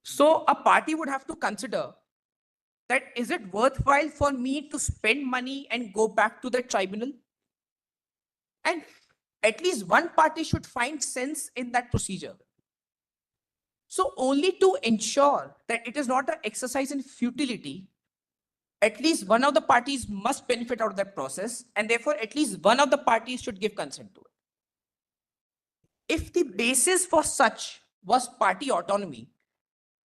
So a party would have to consider that is it worthwhile for me to spend money and go back to the tribunal? And at least one party should find sense in that procedure. So only to ensure that it is not an exercise in futility, at least one of the parties must benefit out of that process, and therefore at least one of the parties should give consent to it. If the basis for such was party autonomy,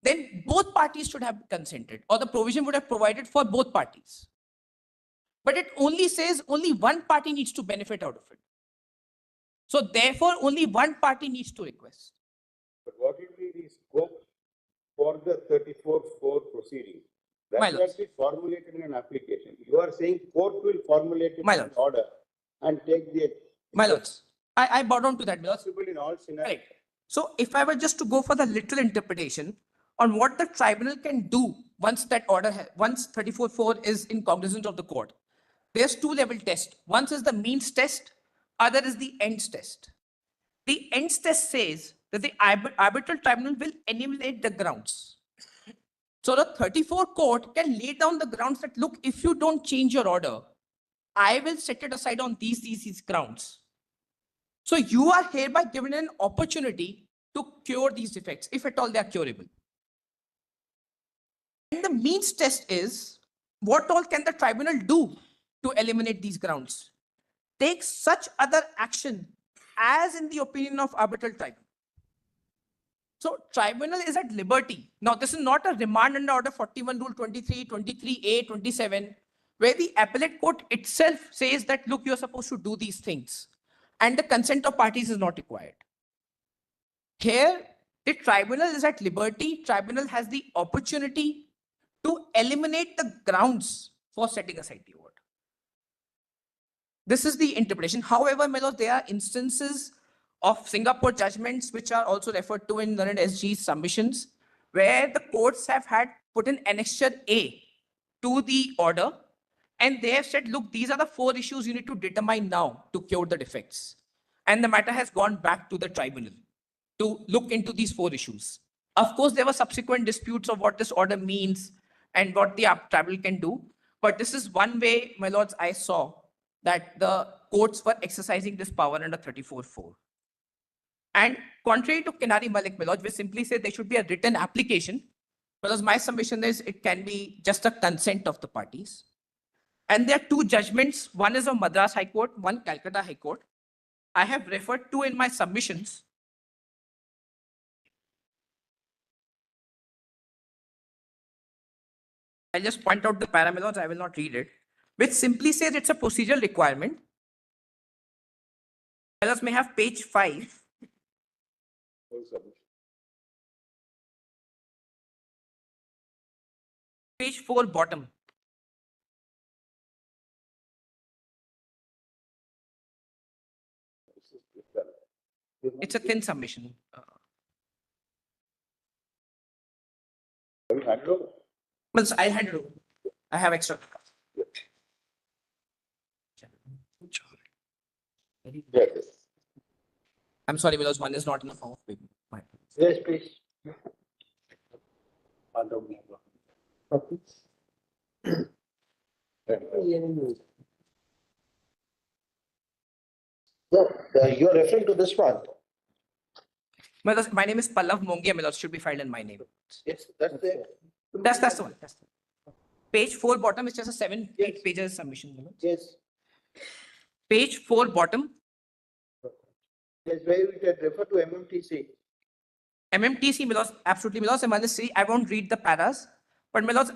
then both parties should have consented, or the provision would have provided for both parties. But it only says only one party needs to benefit out of it. So therefore, only one party needs to request. But what will be the scope for the 34-4 proceeding? That must be formulated in an application. You are saying court will formulate it in an order and take the... My lords, I bow down to that. Possible in all scenarios. Right. So if I were just to go for the literal interpretation on what the tribunal can do once that order, once 34-4 is in cognizance of the court, there's two-level test. One is the means test, other is the ends test. The ends test says that the arbitral tribunal will enumerate the grounds. So the 34 court can lay down the grounds that, look, if you don't change your order, I will set it aside on these grounds. So you are hereby given an opportunity to cure these defects, if at all they are curable. And the means test is, what all can the tribunal do to eliminate these grounds? Take such other action as in the opinion of arbitral tribunal. So tribunal is at liberty. Now, this is not a remand under order 41 rule 23, 23A, 27, where the appellate court itself says that, look, you're supposed to do these things, and the consent of parties is not required. Here, the tribunal is at liberty. Tribunal has the opportunity to eliminate the grounds for setting aside the order. This is the interpretation. However, my lord, there are instances of Singapore judgments, which are also referred to in Learned SG's submissions, where the courts have had put in annexure A to the order, and they have said, look, these are the 4 issues you need to determine now to cure the defects. And the matter has gone back to the tribunal to look into these 4 issues. Of course, there were subsequent disputes of what this order means and what the tribunal can do. But this is one way, my lords, I saw that the courts were exercising this power under 34-4. And contrary to Kinari Malik, my lords, we simply say there should be a written application, because my submission is it can be just a consent of the parties. And there are 2 judgments. One is of Madras High Court, one Calcutta High Court. I have referred to in my submissions. I'll just point out the parameters, I will not read it, which simply says it's a procedural requirement. Let us may have page 5. Page 4 bottom. It's a thin submission. Well, I'll hand it over. I have extra. I'm sorry, because one is not in the form of paper. Yes, please. You're referring to this one. My name is Pallav Mongia. My should be filed in my name. Yes, that's the. That's the one. That's the one. Page 4 bottom is just a 7-8 pages submission. Yes. Page 4 bottom. Yes, where we can refer to MMTC. MMTC, my lords, absolutely, my lords. And I won't read the paras, but my lords,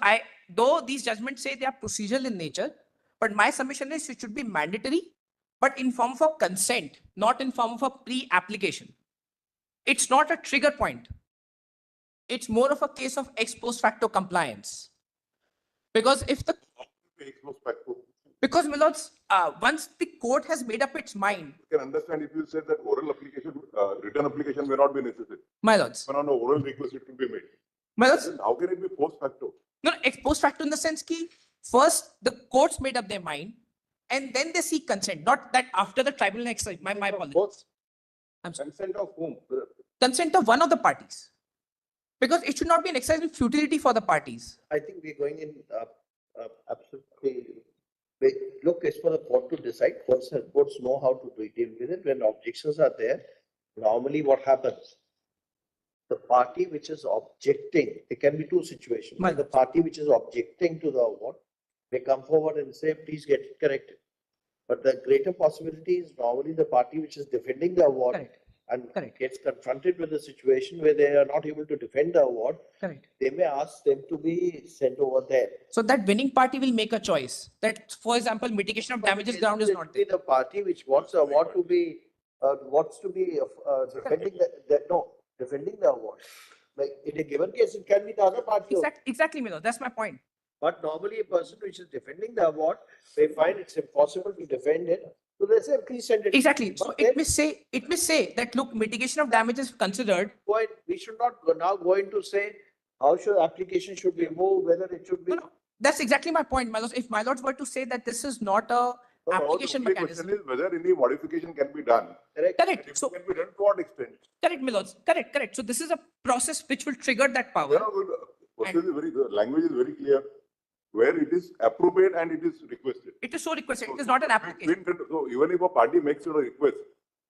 though these judgments say they are procedural in nature, but my submission is it should be mandatory, but in form of a consent, not in form of a pre-application. It's not a trigger point. It's more of a case of ex post facto compliance. Because if the because, my lords, once the court has made up its mind, you can understand if you said that oral application, written application may not be necessary. My lords, but on an oral request it will be made. My lords, then how can it be post facto? No, ex post facto in the sense that first the courts made up their mind, and then they seek consent. Not that after the tribunal exercise. My apologies. I'm sorry. Consent of whom? Consent of one of the parties. Because it should not be an exercise in futility for the parties. I think we're going in, absolutely. Look, it's for the court to decide. Courts know how to deal with it. When objections are there, normally what happens? The party which is objecting, there can be two situations. Right. The party which is objecting to the award may come forward and say, please get it corrected. But the greater possibility is normally the party which is defending the award Correct. and Correct. gets confronted with a situation where they are not able to defend the award. Correct. They may ask them to be sent over there. So that winning party will make a choice that, for example, mitigation of damages ground is not there. The party which wants the award to be, defending the award. Like in a given case, it can be the other party. Exactly, Milo. That's my point. But normally a person which is defending the award, they find it's impossible to defend it. So they say, please send it. Exactly. But So then it may say that, look, mitigation of damages considered. we should not now go into say how should application should be moved, whether it should be. No, that's exactly my point, my lords. If my lords were to say that this is not a application The mechanism. question is whether any modification can be done. Correct. Correct. And if So it can be done to what extent? correct, my lords. Correct. So this is a process which will trigger that You power. know, the language is very clear, where it is appropriate and it is requested. It is so requested. It is not an application. So even if a party makes a request,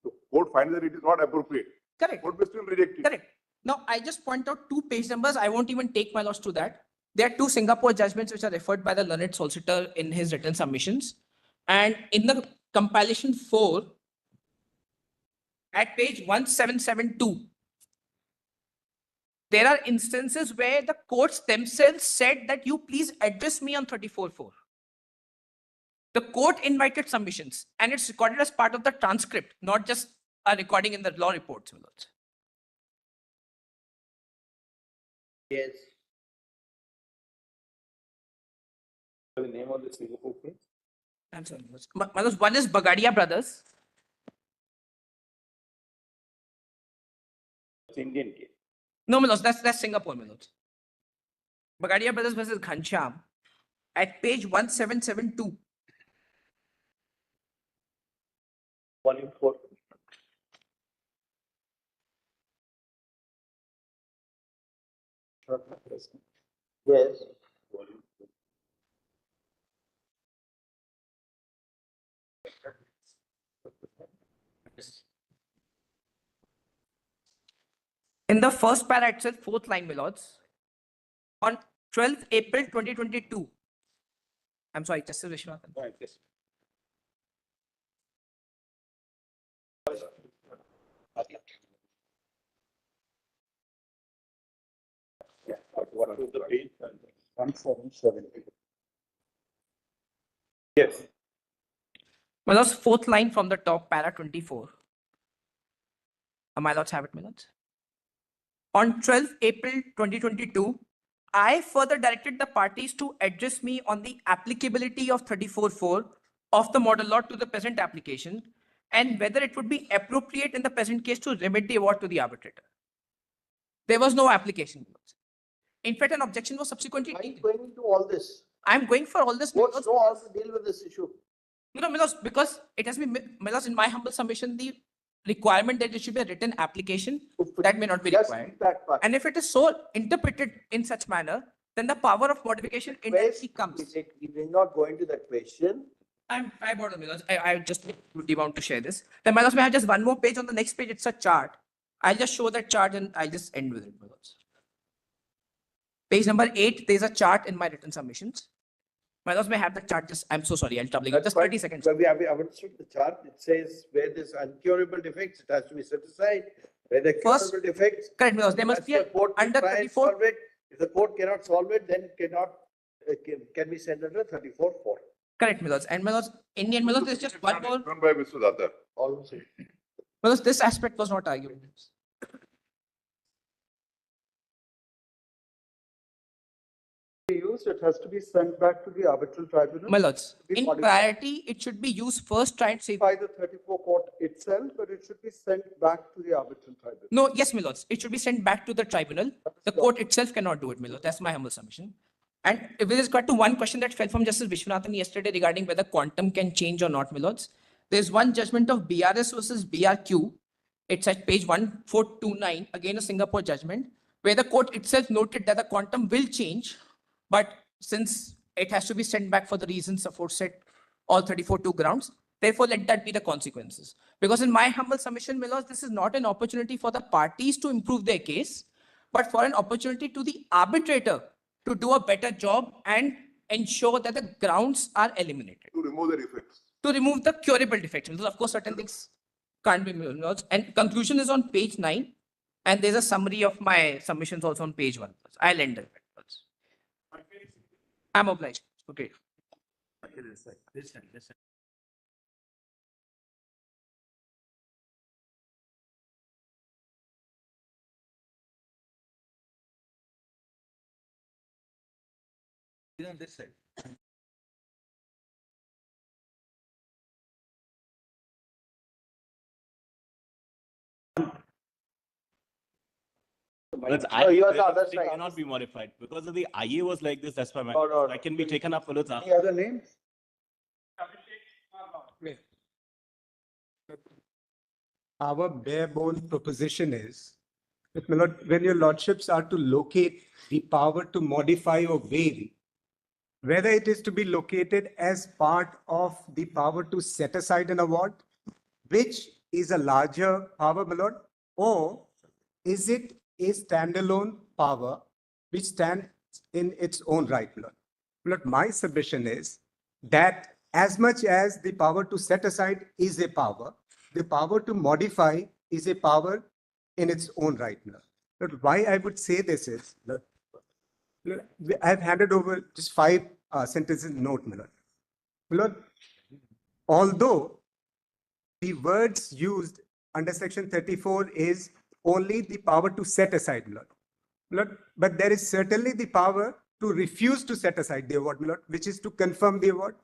the court finds that it is not appropriate, Correct. court may still reject it. Correct. Now, I just point out 2 page numbers. I won't even take my lords to that. There are 2 Singapore judgments which are referred by the learned solicitor in his written submissions. And in the compilation 4, at page 1772, there are instances where the courts themselves said that you please address me on 34.4. The court invited submissions and it's recorded as part of the transcript, not just a recording in the law reports. my lords. Yes. The name of the Singapore case? I'm sorry. My lords, one is Bagadia Brothers. It's Indian case. No, my lords, that's Singapore, my lords. Bagadia Brothers versus Ghanshyam at page 1772. Volume 4. Yes. In the first para itself, 4th line, my lords, on 12th April 2022. I'm sorry, Justice Vishwanathan. Right, yes. Yeah, what was the page? 1770. Yes. My lords, 4th line from the top, para 24. My lords have it, my lords. On 12th April 2022, I further directed the parties to address me on the applicability of 34.4 of the model law to the present application and whether it would be appropriate in the present case to remit the award to the arbitrator. There was no application. In fact, an objection was subsequently Why are you taken. going into all this? I'm going for all this. my What's lords, no how to deal with this issue? No, my lords, because it has been, my lords, in my humble submission, the requirement that it should be a written application, that may not be Just required. leave that part. And if it is so interpreted in such manner, then the power of modification indirectly comes. We will not go into that question. I brought the Millers. I just want to share this. Then my lords, may I have just one more page. On the next page, it's a chart. I'll just show that chart and I'll just end with it, my lords. Page number 8, there's a chart in my written submissions. My lords, may I have the chart. Just, I'm so sorry, I'll doubling it. Just 30 seconds. So we have understood the chart. It says where there's uncurable defects, it has to be set aside. Where the First- curable defects. Correct, my lords. There must that's be a the court will under try and 34. solve it. If the court cannot solve it, then it cannot, can be sent under 34.4. Correct, my lords. And my lords, Indian my lords, there's just one more. Done by Mr. Datar. Almost. My lords, this aspect was not argued. Used, it has to be sent back to the arbitral tribunal My lords, Be in modified. priority, it should be used first, try and save. by the 34 court itself, but it should be sent back to the arbitral tribunal. No, yes, my lords, it should be sent back to the tribunal. The court itself cannot do it, my lord. That's my humble submission. And with regard to one question that fell from Justice Vishwanathan yesterday regarding whether quantum can change or not, my lords, there's one judgment of BRS versus BRQ. It's at page 1429, again a Singapore judgment, where the court itself noted that the quantum will change, but since it has to be sent back for the reasons aforesaid, all 34 grounds, therefore let that be the consequences. Because in my humble submission, my lords, this is not an opportunity for the parties to improve their case, but for an opportunity to the arbitrator to do a better job and ensure that the grounds are eliminated. To remove the defects. To remove the curable defects. Because of course, certain things can't be moved. And conclusion is on page 9. And there's a summary of my submissions also on page 1. I'll end it. I'm obliged. Okay. On this side. You are the other They side. cannot be modified because of the IA was like this. That's why my No. that can be taken up. Any other names? Our bare bones proposition is that when your lordships are to locate the power to modify or vary, whether it is to be located as part of the power to set aside an award, which is a larger power, my lord, or is it a standalone power which stands in its own right, my lord? My lord, my submission is that as much as the power to set aside is a power, the power to modify is a power in its own right, my lord. But why I would say this is, I've handed over just 5 sentences note, my lord. My lord, although the words used under section 34 is only the power to set aside, my lord. But there is certainly the power to refuse to set aside the award, my lord, which is to confirm the award.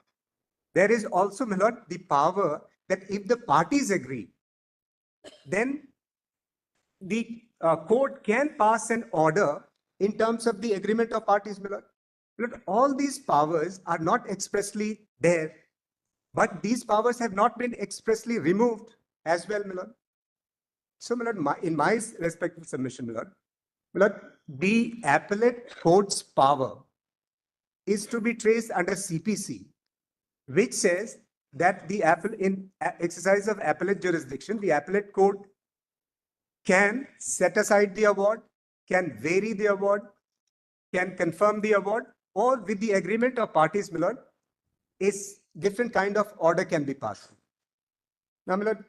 There is also, my lord, the power that if the parties agree, then the court can pass an order in terms of the agreement of parties, my lord. My lord, all these powers are not expressly there, but these powers have not been expressly removed as well, my lord. So, my lord, in my respectful submission, my lord, the appellate court's power is to be traced under CPC, which says that in exercise of appellate jurisdiction, the appellate court can set aside the award, can vary the award, can confirm the award, or with the agreement of parties, my lord, is different kind of order can be passed. Now, my lord,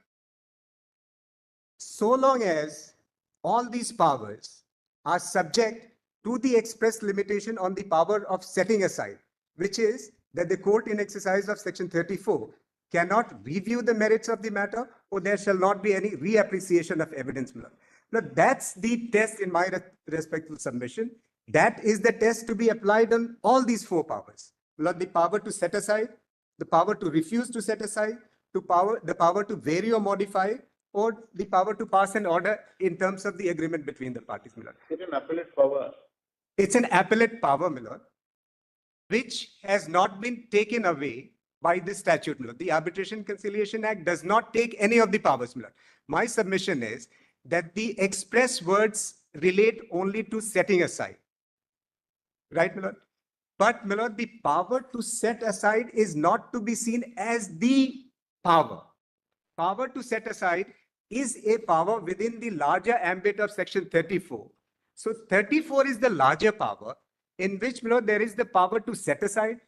so long as all these powers are subject to the express limitation on the power of setting aside, which is that the court in exercise of section 34 cannot review the merits of the matter, or there shall not be any reappreciation of evidence. Now, that's the test in my respectful submission. That is the test to be applied on all these 4 powers. The power to set aside, the power to refuse to set aside, the power to vary or modify, or the power to pass an order in terms of the agreement between the parties, my lord. It's an appellate power. It's an appellate power, my lord, which has not been taken away by this statute, my lord. The Arbitration Conciliation Act does not take any of the powers, my lord. My submission is that the express words relate only to setting aside. Right, my lord? But, my lord, the power to set aside is not to be seen as the power. Power to set aside is a power within the larger ambit of section 34. So 34 is the larger power in which, my lord, there is the power to set aside,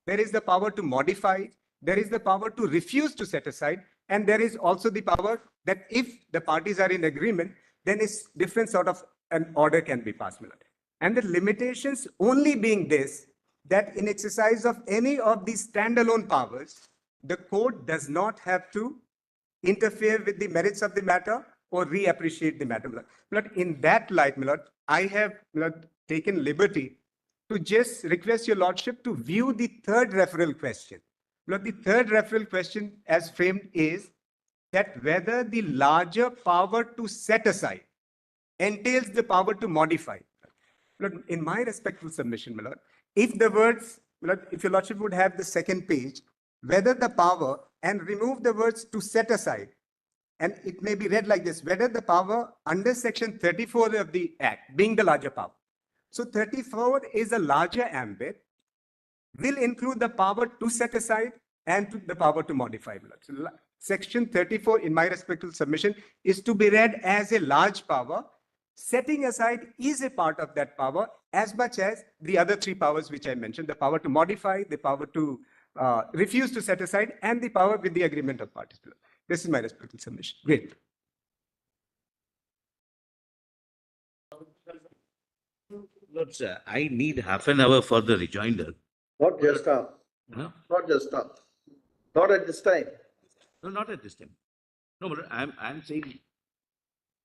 there is the power to modify, there is the power to refuse to set aside, and there is also the power that if the parties are in agreement, then a different sort of an order can be passed, my lord. And the limitations only being this, that in exercise of any of these standalone powers, the court does not have to interfere with the merits of the matter or reappreciate the matter. But in that light, my lord, I have, my lord, taken liberty to just request your lordship to view the 3rd referral question. Lord, the 3rd referral question as framed is that whether the larger power to set aside entails the power to modify. Lord, in my respectful submission, my lord, if the words, my lord, if your lordship would have the 2nd page, whether the power and remove the words to set aside and it may be read like this, whether the power under section 34 of the Act, being the larger power. So 34 is a larger ambit, will include the power to set aside and the power to modify. So section 34, in my respectful submission, is to be read as a large power. Setting aside is a part of that power as much as the other three powers which I mentioned, the power to modify, the power to refuse to set aside, and the power with the agreement of parties. This is my respectful submission. Great. Lord, sir, I need half an hour for the rejoinder. Not just now, Huh? not just now, not at this time. No, not at this time. No, but I'm saying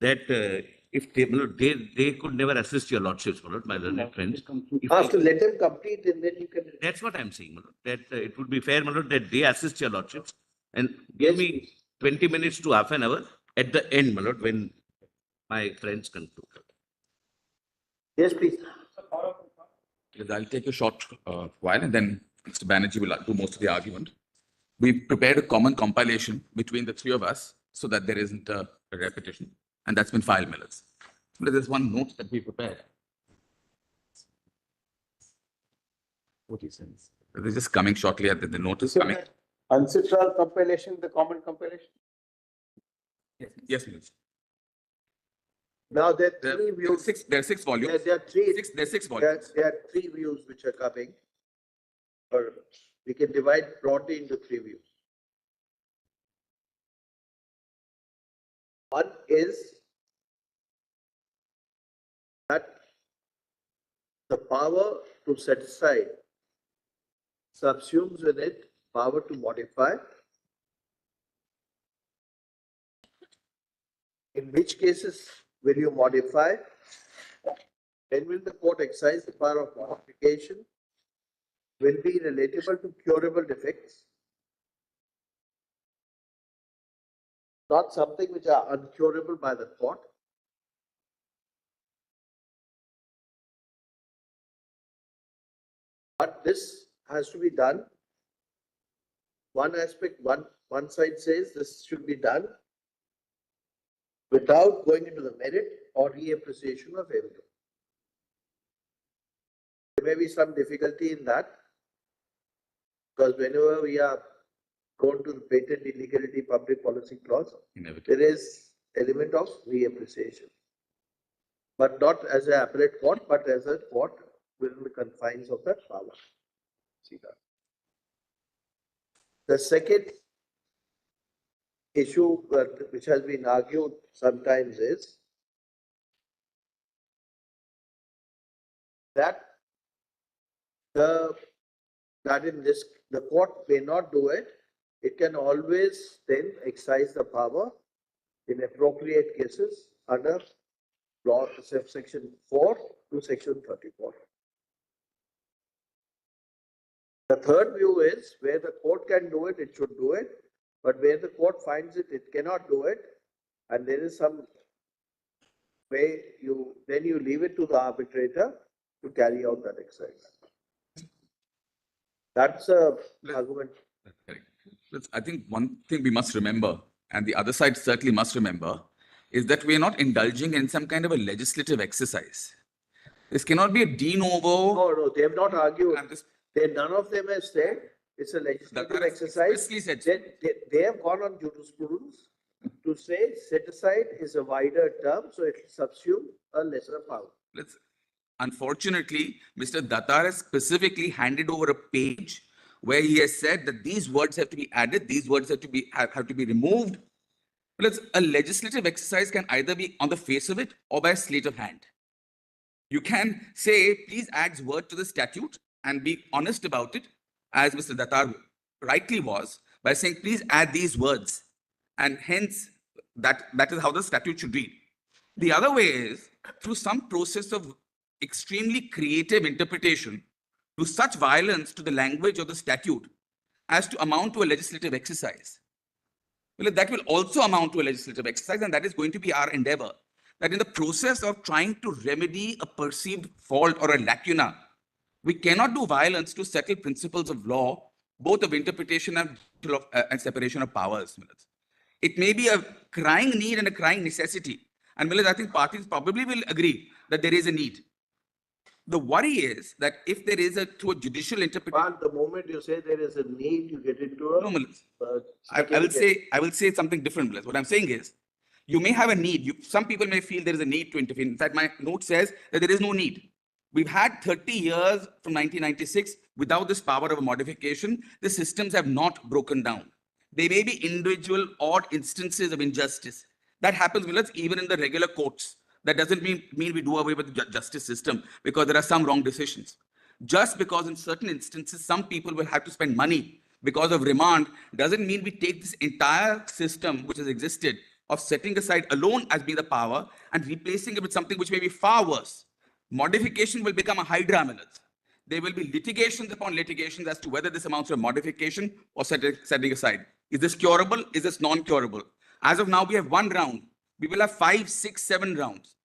that if they could never assist your lordships, my lord, my learned friends. If After they- let them complete and then you can. That's what I'm saying, my lord, that it would be fair, my lord, that they assist your lordships and give me 20 minutes to half an hour at the end, my lord, when my friends conclude. Yes, please. Yes, I'll take a short while and then Mr. Banerjee will do most of the argument. We've prepared a common compilation between the three of us so that there isn't a repetition, and that's been filed, Millers. But there's one note that we prepared. What he says. They're just coming shortly at the notice coming. Ancestral compilation, the common compilation? Yes, Millers. Now there are There three are views. six volumes. There are three. There's six volumes. There are three views which are coming. Or we can divide broadly into three views. One is that the power to set aside subsumes in it power to modify, in which cases will you modify? When will the court exercise the power of modification? Will be relatable to curable defects, not something which are uncurable by the court. But this has to be done. One aspect, one side says this should be done without going into the merit or reappreciation of evidence. There may be some difficulty in that, because whenever we are going to the patent illegality public policy clause, there is element of reappreciation. But not as an appellate court, but as a court within the confines of that power. See that. The second issue which has been argued sometimes is that in this, the court may not do it. It can always then exercise the power in appropriate cases under law section 4 to section 34. The third view is where the court can do it, it should do it. But where the court finds it, it cannot do it. And there is some way then you leave it to the arbitrator to carry out that exercise. That's a argument. Correct. I think one thing we must remember, and the other side certainly must remember, is that we are not indulging in some kind of a legislative exercise. This cannot be a de novo. No, they have not argued. And this- None of them has said it's a legislative That is exercise. expressly said. They have gone on jurisprudence to say set aside is a wider term, so it will subsume a lesser power. Unfortunately, Mr. Datar has specifically handed over a page where he has said that these words have to be added, these words have to be removed. A legislative exercise can either be on the face of it or by a sleight of hand. You can say, please add word to the statute and be honest about it, as Mr. Datar rightly was, by saying, please add these words. And hence, that is how the statute should read. The other way is through some process of extremely creative interpretation to such violence to the language of the statute as to amount to a legislative exercise. Well, that will also amount to a legislative exercise, and that is going to be our endeavor. That in the process of trying to remedy a perceived fault or a lacuna, we cannot do violence to settle principles of law, both of interpretation and separation of powers. It may be a crying need and a crying necessity. And Millers, I think parties probably will agree that there is a need. The worry is that if there is through a judicial interpretation, But the moment you say there is a need, you get into a. no, Millers. uh, I will say something different, Millers. What I'm saying is, you may have a need. Some people may feel there is a need to intervene. In fact, my note says that there is no need. We've had 30 years from 1996 without this power of a modification. The systems have not broken down. There may be individual odd instances of injustice. That happens, Millers, even in the regular courts. That doesn't mean we do away with the justice system because there are some wrong decisions. Just because in certain instances, some people will have to spend money because of remand doesn't mean we take this entire system which has existed of setting aside alone as being the power and replacing it with something which may be far worse. Modification will become a hydra, Millers. There will be litigations upon litigations as to whether this amounts to a modification or setting aside. Is this curable? Is this non-curable? As of now, we have one round. We will have 5, 6, 7 rounds.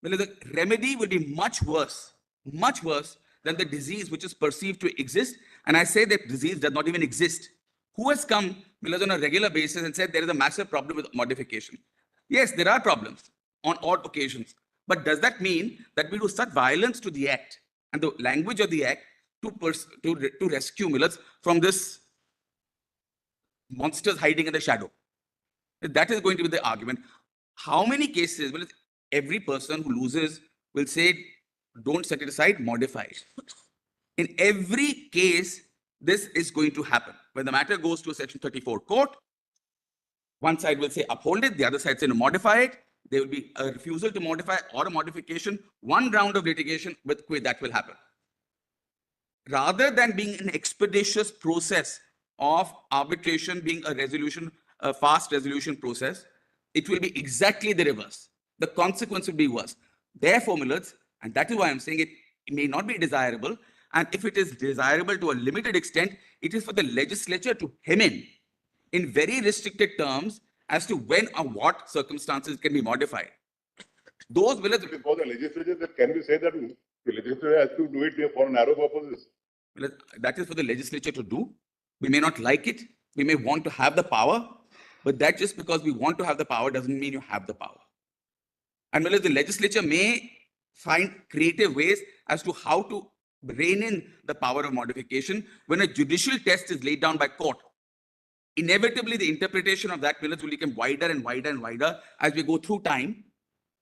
Well, the remedy will be much worse than the disease which is perceived to exist. And I say that disease does not even exist. Who has come, Millers, on a regular basis and said there is a massive problem with modification? Yes, there are problems on odd occasions. But does that mean that we do such violence to the act and the language of the act to rescue Millers from this monsters hiding in the shadow? That is going to be the argument. How many cases will every person who loses will say, don't set it aside, modify it? In every case, this is going to happen. When the matter goes to a Section 34 court, one side will say uphold it, the other side say no, modify it. There will be a refusal to modify or a modification. One round of litigation with that will happen. Rather than being an expeditious process of arbitration, being a fast resolution process, it will be exactly the reverse. The consequence will be worse. Therefore, Millers, and that is why I'm saying it may not be desirable. And if it is desirable to a limited extent, it is for the legislature to hem in very restricted terms as to when or what circumstances can be modified. Those Millers, For the legislature, that can we say that the legislature has to do it for narrow purposes? that is for the legislature to do. We may not like it. We may want to have the power, but that just because we want to have the power doesn't mean you have the power. And Millers, the legislature may find creative ways as to how to rein in the power of modification when a judicial test is laid down by court. Inevitably, the interpretation of that, Millers, will become wider and wider and wider as we go through time,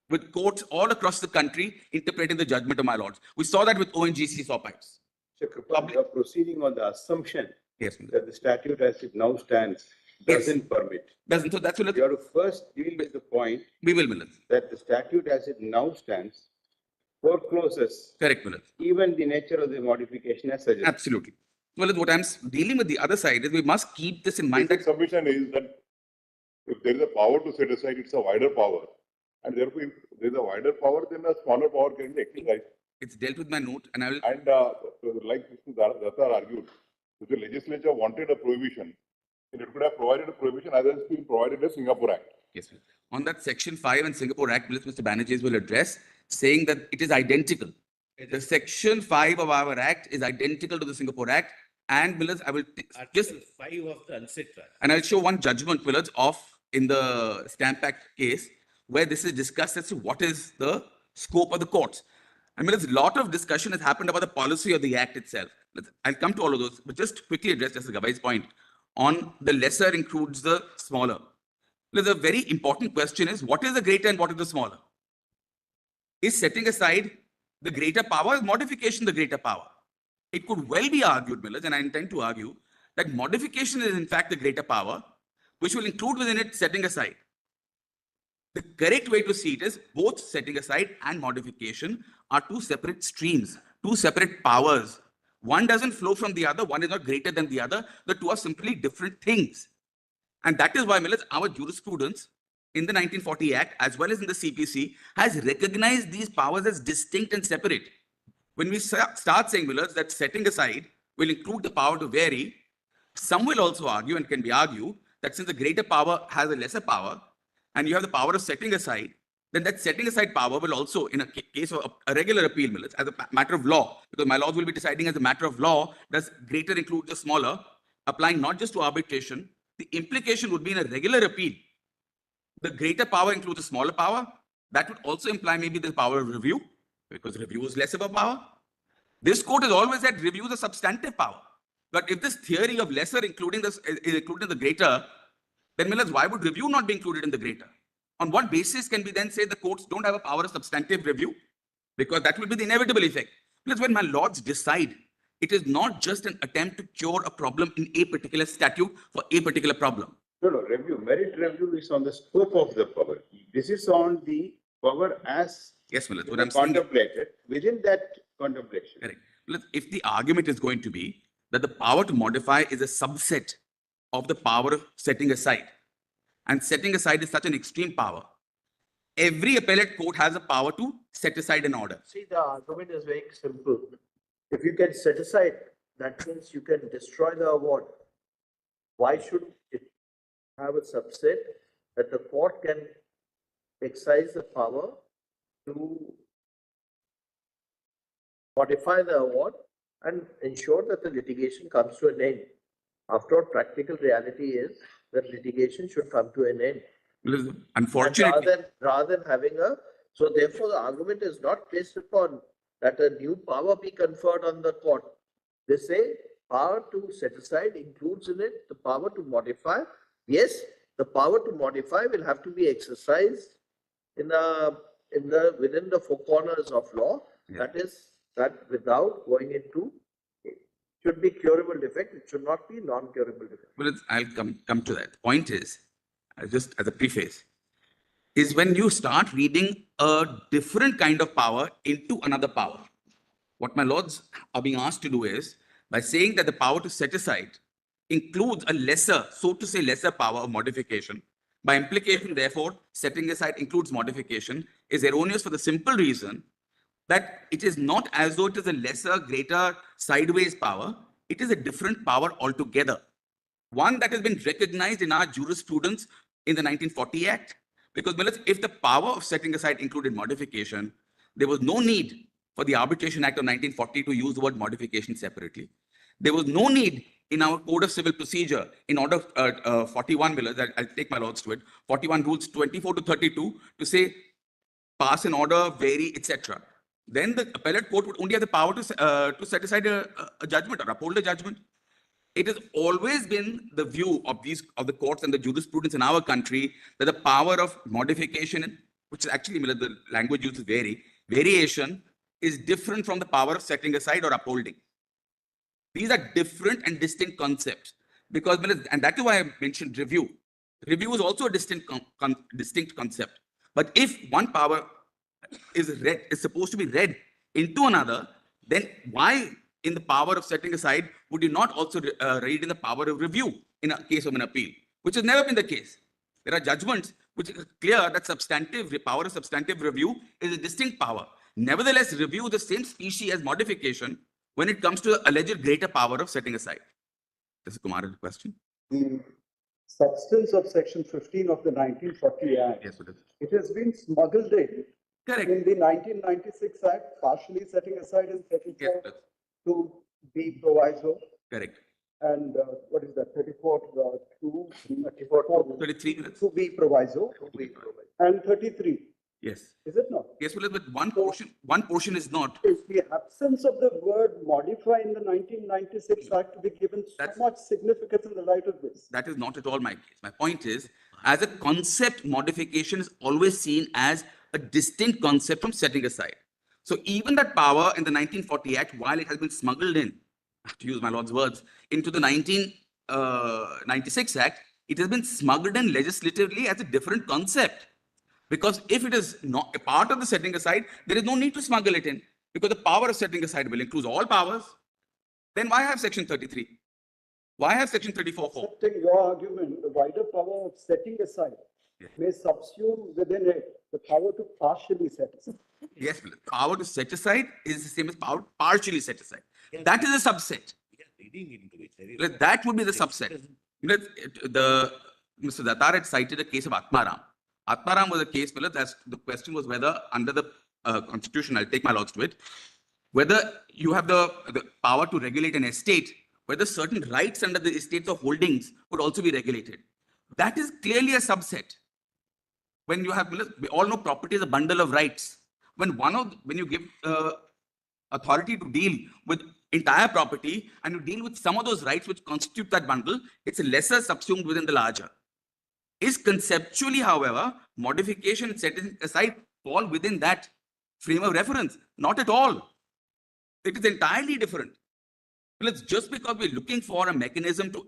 with courts all across the country interpreting the judgment of my lords. We saw that with ONGC saw pipes. So, Gurpal, you are proceeding on the assumption Yes, Millers. that the statute as it now stands doesn't permit. Doesn't. So that's what You have to first deal with the point we will, Millers. that the statute as it now stands forecloses Correct, Millers. even the nature of the modification as suggested. Absolutely. Well, what I'm dealing with the other side is we must keep this in mind Basic that submission is that if there is a power to set aside, it's a wider power. And therefore, if there is a wider power, then a smaller power can be exercised. it's dealt with my note, and I will. And like Mr. Datar argued, if the legislature wanted a prohibition, then it could have provided a prohibition as has been provided in the Singapore Act. Yes, sir. On that Section 5 and Singapore Act, which Mr. Banerjee will address, saying that it is identical. The Section 5 of our Act is identical to the Singapore Act. And Millers, I will just Article 5 of the UNSIT Act. and I'll show one judgment, Millers, of in the Stamp Act case where this is discussed as to what is the scope of the courts. I mean, there's a lot of discussion has happened about the policy of the Act itself. I'll come to all of those, but just quickly address Justice Gavai's point on the lesser includes the smaller. There's a very important question is what is the greater and what is the smaller? Is setting aside the greater power, is modification the greater power? It could well be argued, Millers, and I intend to argue that modification is in fact the greater power, which will include within it setting aside. The correct way to see it is both setting aside and modification are two separate streams, two separate powers. One doesn't flow from the other, one is not greater than the other. The two are simply different things. And that is why, Millers, our jurisprudence in the 1940 Act, as well as in the CPC, has recognized these powers as distinct and separate. When we start saying, Millers, that setting aside will include the power to vary, some will also argue and can be argued that since the greater power has a lesser power, and you have the power of setting aside, then that setting aside power will also, in a case of a regular appeal, Millers, as a matter of law, because my laws will be deciding as a matter of law, does greater include the smaller, applying not just to arbitration, the implication would be in a regular appeal, The greater power includes a smaller power. That would also imply maybe the power of review, because review is less of a power. This court has always said review is a substantive power. But if this theory of lesser including this is included in the greater, then Millers, why would review not be included in the greater? On what basis can we then say the courts don't have a power of substantive review? Because that will be the inevitable effect. Because when my lords decide, it is not just an attempt to cure a problem in a particular statute for a particular problem. No, review, merit review is on the scope of the power. This is on the power as Yes, Millers, what I'm saying. contemplated within that contemplation. Correct. Millers, if the argument is going to be that the power to modify is a subset of the power of setting aside, and setting aside is such an extreme power, every appellate court has a power to set aside an order. See, the argument is very simple. If you can set aside, that means you can destroy the award. Why should it have a subset that the court can exercise the power to modify the award and ensure that the litigation comes to an end? After all, practical reality is that litigation should come to an end. Millers, And unfortunately, rather than having a, so therefore the argument is not based upon that a new power be conferred on the court. They say power to set aside includes in it the power to modify. Yes, the power to modify will have to be exercised within the four corners of law. Yeah. That is, that without going into, it should be curable defect. It should not be non-curable defect. well, I'll come to that. Point is, just as a preface, is when you start reading a different kind of power into another power. What my lords are being asked to do is, by saying that the power to set aside includes a lesser, so to say, lesser power of modification, by implication, therefore, setting aside includes modification, is erroneous for the simple reason that it is not as though it is a lesser, greater, sideways power. It is a different power altogether. One that has been recognized in our jurisprudence in the 1940 Act. Because Millers, if the power of setting aside included modification, there was no need for the Arbitration Act of 1940 to use the word modification separately. There was no need in our Code of Civil Procedure, in order 41 Millers, I'll take my lords to it, 41 rules 24 to 32 to say pass an order, vary, etc. Then the appellate court would only have the power to set aside a judgment or uphold a judgment. It has always been the view of the courts and the jurisprudence in our country that the power of modification, which is actually the language used is variation, is different from the power of setting aside or upholding. These are different and distinct concepts, because and that is why I mentioned review. Review is also a distinct concept. But if one power is supposed to be read into another, then why in the power of setting aside would you not also read in the power of review in a case of an appeal, which has never been the case? There are judgments which are clear that power of substantive review is a distinct power. Nevertheless, review is the same species as modification when it comes to the alleged greater power of setting aside. This is Kumar's question. The substance of section 15 of the 1940 Act, Yes, it is. it has been smuggled in Correct. the 1996 Act, partially setting aside in 34 Yes, that's to B proviso, correct. and what is that, 34 to 33 minutes. to B proviso, and 33, Yes. is it not? Yes, but one portion is not. Is the absence of the word modify in the 1996 Act to be given so That's- much significance in the light of this? That is not at all my case. My point is, as a concept, modification is always seen as a distinct concept from setting aside. So even that power in the 1940 Act, while it has been smuggled in, to use my lord's words, into the 1996 Act, it has been smuggled in legislatively as a different concept. Because if it is not a part of the setting aside, there is no need to smuggle it in, because the power of setting aside will include all powers. Then why have section 33? Why have section 34(4)? Accepting your argument, the wider power of setting aside may subsume within it the power to partially set aside. Yes, power to set aside is the same as power to partially set aside. That is a subset. That would be the subset. Mr. Datar had cited a case of Atmaram. Atmaram was a case, the question was whether under the constitution, I'll take my lords to it, whether you have the power to regulate an estate, whether certain rights under the estates of holdings would also be regulated. That is clearly a subset. when you have, we all know property is a bundle of rights. When you give authority to deal with entire property and you deal with some of those rights which constitute that bundle, it's lesser subsumed within the larger. Is conceptually, however, modification setting aside fall within that frame of reference? Not at all. It is entirely different. Just because we're looking for a mechanism to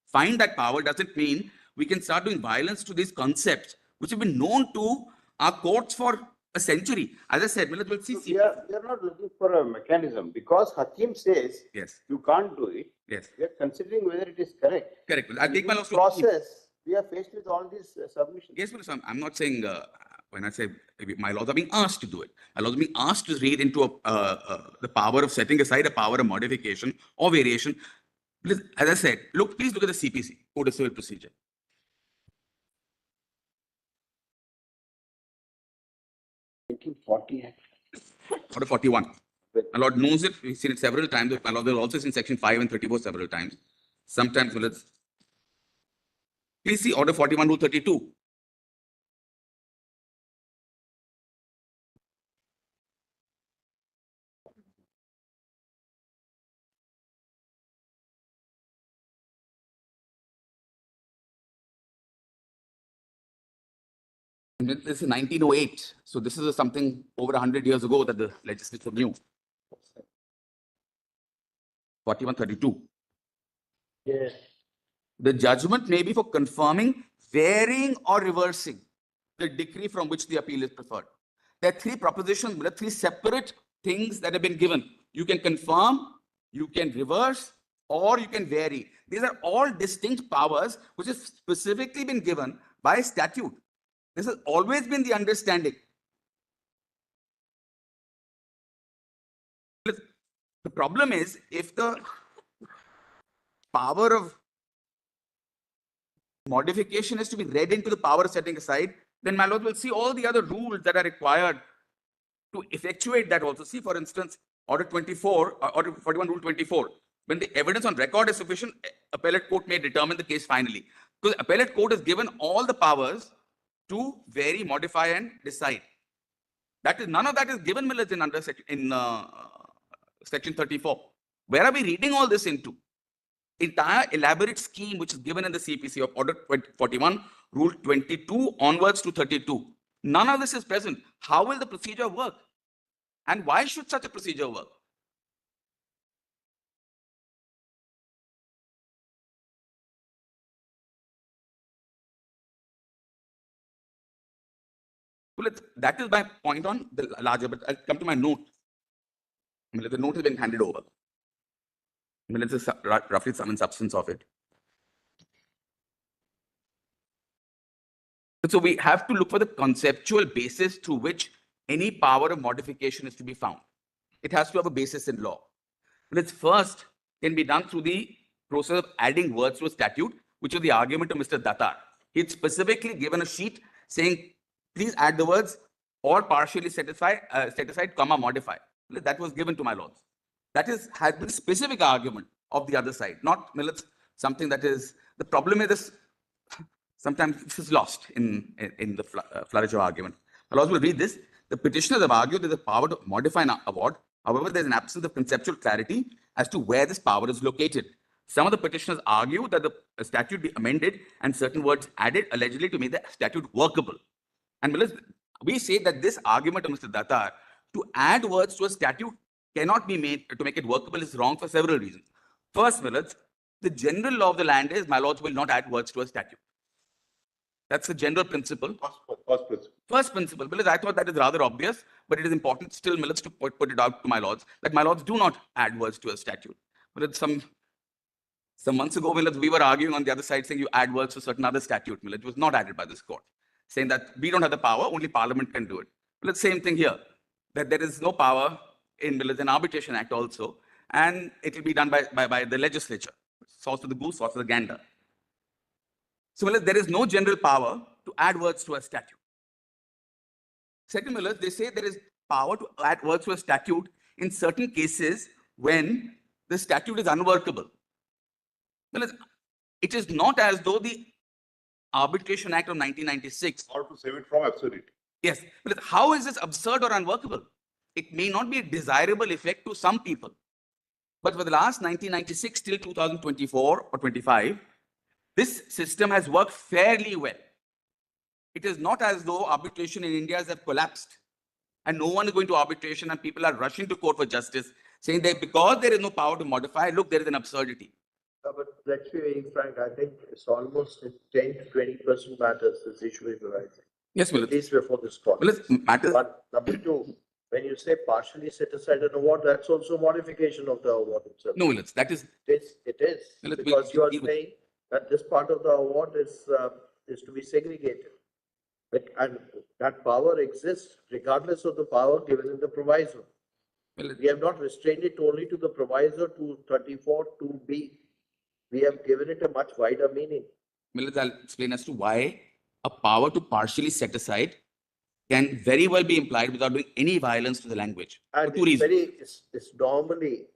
find that power doesn't mean we can start doing violence to these concepts, which have been known to our courts for a century. As I said, we'll see. We are not looking for a mechanism because Hakim says yes, you can't do it. Yes. We are considering whether it is correct. Correct. I'll take my process. We are faced with all these submissions. Yes, I'm not saying when I say my laws are being asked to do it, my laws are being asked to read into the power of setting aside a power of modification or variation. As I said, please look at the CPC, Code of Civil Procedure. Order 41. My Lord knows it. We've seen it several times. My Lord, they've also seen section 5 and 34 several times. Sometimes, please see Order 41, Rule 32. This is 1908. So this is something over 100 years ago that the legislature knew. 4132. Yes. The judgment may be for confirming, varying, or reversing the decree from which the appeal is preferred. There are three propositions, there are three separate things that have been given. You can confirm, you can reverse, or you can vary. These are all distinct powers which have specifically been given by statute. This has always been the understanding. The problem is, if the power of modification is to be read into the power of setting aside, then my lord will see all the other rules that are required to effectuate that also. See, for instance, Order 24, Order 41, Rule 24. When the evidence on record is sufficient, appellate court may determine the case finally. Because appellate court is given all the powers to vary, modify, and decide. That is, none of that is given in section 34. Where are we reading all this into? Entire elaborate scheme which is given in the CPC of Order 41, Rule 22 onwards to 32. None of this is present. How will the procedure work? And why should such a procedure work? Well, that is my point on the larger, but I'll come to my note. The note has been handed over. It's roughly some substance of it. So we have to look for the conceptual basis through which any power of modification is to be found. It has to have a basis in law. Its first can be done through the process of adding words to a statute, which was the argument of Mr. Datar. He had specifically given a sheet saying, please add the words or partially set aside, comma, modify. That was given to my lords. That has been a specific argument of the other side, not something that is, the problem is this, sometimes this is lost in the flourish of argument. My lords will read this. The petitioners have argued there's a power to modify an award. However, there's an absence of conceptual clarity as to where this power is located. Some of the petitioners argue that the statute be amended and certain words added allegedly to make the statute workable. And we say that this argument of Mr. Datar to add words to a statute cannot be made to make it workable is wrong for several reasons. First, the general law of the land is my lords will not add words to a statute. That's the general principle. First principle. First principle, because I thought that is rather obvious, but it is important still, to put it out to my lords, that my lords do not add words to a statute. But some months ago, we were arguing on the other side saying you add words to certain other statute. It was not added by this court, saying that we don't have the power, only Parliament can do it. Well, the same thing here, that there is no power in an Arbitration Act also, and it will be done by the legislature. Source of the goose, source of the gander. So there is no general power to add words to a statute. Second, they say there is power to add words to a statute in certain cases when the statute is unworkable. It is not as though the Arbitration Act of 1996. Or to save it from absurdity. Yes, but how is this absurd or unworkable? It may not be a desirable effect to some people. But for the last 1996 till 2024 or 25, this system has worked fairly well. It is not as though arbitration in India has collapsed and no one is going to arbitration and people are rushing to court for justice, saying that because there is no power to modify, look, there is an absurdity. But let's be very frank, I think it's almost in 10 to 20% matters this issue is arising. Yes, At least before this court. well, it matters. But number two, when you say partially set aside an award, that's also modification of the award itself. No, Willits, that is. It is, Well, because you are deal with- saying that this part of the award is to be segregated. And that power exists regardless of the power given in the proviso. Well, We have not restrained it only to the proviso to 34 2B. We have given it a much wider meaning. Willits, I'll explain as to why a power to partially set aside can very well be implied without doing any violence to the language. For And two reasons. it's normally,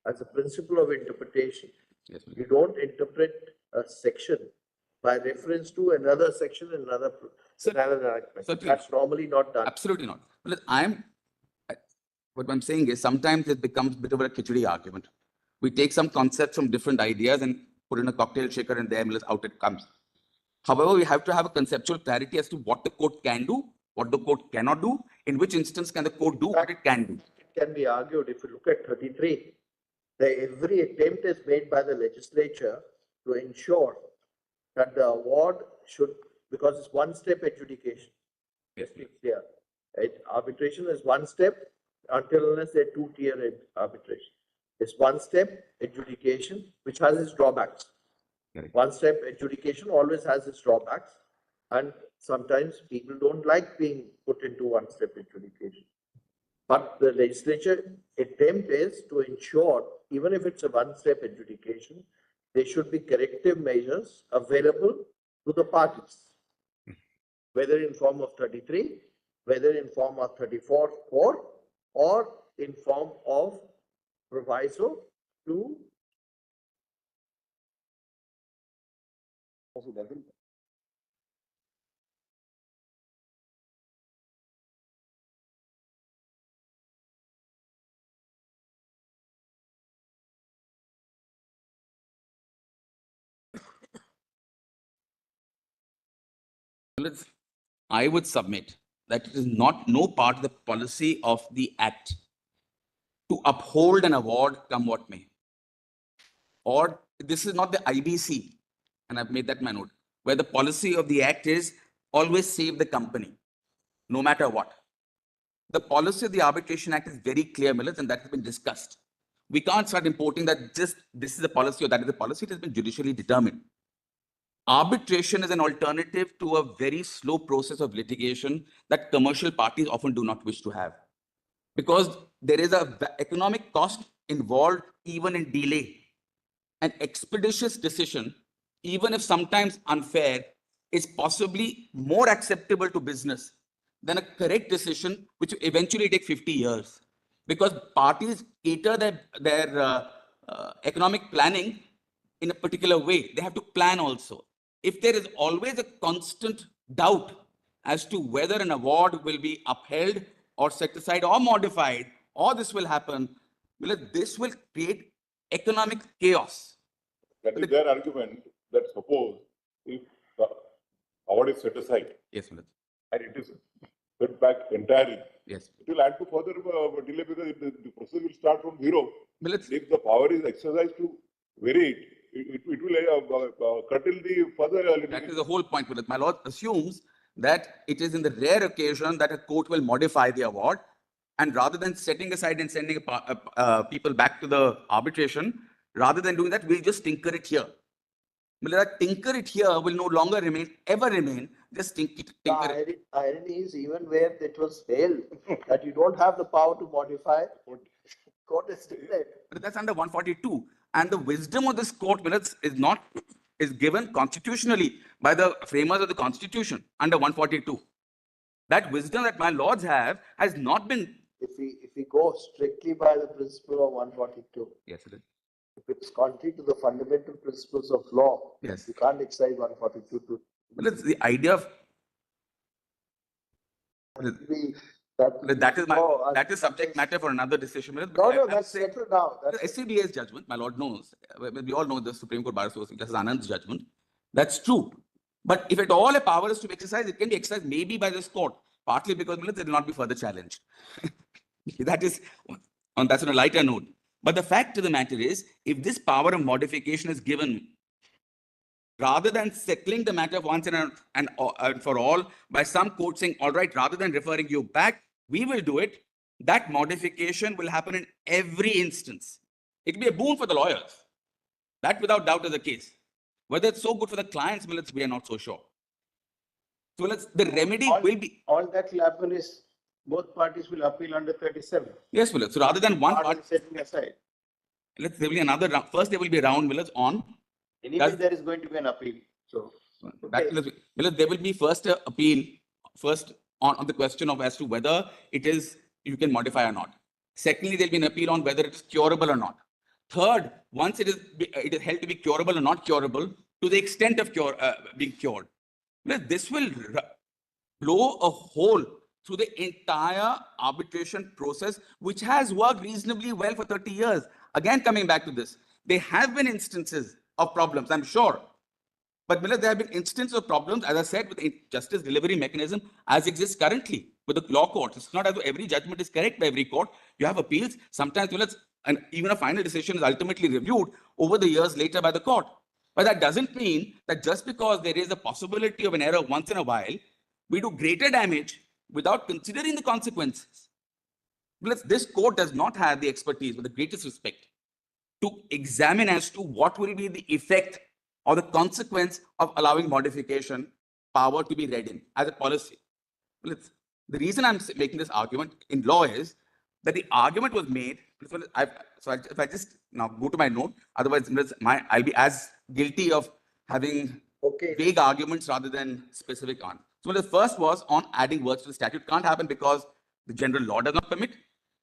as a principle of interpretation, Yes, Willits. you don't interpret a section by reference to another section in another enactment. Certainly. That's normally not done. Absolutely not. Well, what I'm saying is sometimes it becomes a bit of a khichdi argument. We take some concepts from different ideas and put in a cocktail shaker and there out it comes. However, we have to have a conceptual clarity as to what the court can do, what the court cannot do, in which instance can the court do what it can do. It can be argued, if you look at 33, every attempt is made by the legislature to ensure that the award should, because it's one-step adjudication. Yes, Let's be clear. Arbitration is one step until unless they're two-tier arbitration. It's one-step adjudication, which has its drawbacks. Correct. One-step adjudication always has its drawbacks, and sometimes people don't like being put into one-step adjudication. But the legislature attempt is to ensure, even if it's a one-step adjudication, there should be corrective measures available to the parties, whether in form of 33, whether in form of 34(4), or in form of proviso to I would submit that it is no part of the policy of the Act to uphold an award come what may. Or this is not the IBC, and I've made that my note, where the policy of the Act is always save the company, no matter what. The policy of the Arbitration Act is very clear, Millets, and that has been discussed. We can't start importing that just this is the policy or that is the policy. It has been judicially determined. Arbitration is an alternative to a very slow process of litigation that commercial parties often do not wish to have. Because there is an economic cost involved even in delay. An expeditious decision, even if sometimes unfair, is possibly more acceptable to business than a correct decision, which will eventually take 50 years. Because parties cater their economic planning in a particular way. They have to plan also. If there is always a constant doubt as to whether an award will be upheld or set aside or modified, or this will happen, well, this will create economic chaos. That is their argument that suppose if the award is set aside Yes, Millets. and it is set back entirely, Yes. it will add to further delay because the process will start from zero. Millets. If the power is exercised to vary it will curtail the further litigation. That is the whole point with it. My lord assumes that it is in the rare occasion that a court will modify the award, and rather than setting aside and sending people back to the arbitration, rather than doing that, we'll just tinker it here. But that tinker it here will no longer ever remain. Just tinker it. Irony is even where it was held that you don't have the power to modify, court is declared. But that's under 142. And the wisdom of this court, Millets, is given constitutionally by the framers of the Constitution under 142. That wisdom that my lords have has not been. If we go strictly by the principle of 142. Yes, it is. If it's contrary to the fundamental principles of law, Yes. you can't excise 142 to. Well, it's the idea of that is subject matter for another decision. No, I'm that's saying- settled now. That's The SCBA's judgment, my lord knows, we all know the Supreme Court Bar Association, Justice Anand's judgment. That's true. But if at all a power is to be exercised, it can be exercised maybe by this court, partly because it will not be further challenged. That's on a lighter note. But the fact of the matter is, if this power of modification is given, rather than settling the matter once and for all by some court saying, all right, rather than referring you back, we will do it. That modification will happen in every instance. It will be a boon for the lawyers. That without doubt is the case. Whether it's so good for the clients, we are not so sure. So the remedy will be. All that will happen is both parties will appeal under 37. Yes, Willard. So rather than one part, setting aside. there will be another round. First, there will be a round, Willard, on. Anyway, there is going to be an appeal. So Willard, there will be first appeal, first on the question of as to whether it is, you can modify or not. Secondly, there will be an appeal on whether it's curable or not. Third, once it is held to be curable or not curable, to the extent of being cured. This will blow a hole through the entire arbitration process, which has worked reasonably well for 30 years. Again, coming back to this, there have been instances of problems, I'm sure. But there have been instances of problems, as I said, with the justice delivery mechanism as exists currently with the law courts. It's not as though every judgment is correct by every court. You have appeals. Sometimes, and even a final decision is ultimately reviewed over the years later by the court. But that doesn't mean that just because there is a possibility of an error once in a while, we do greater damage without considering the consequences. This court does not have the expertise, with the greatest respect, to examine as to what will be the effect or the consequence of allowing modification power to be read in as a policy. The reason I'm making this argument in law is that the argument was made. If I just now go to my note, otherwise I'll be as guilty of having vague arguments rather than specific on. So the first was on adding words to the statute. Can't happen because the general law does not permit.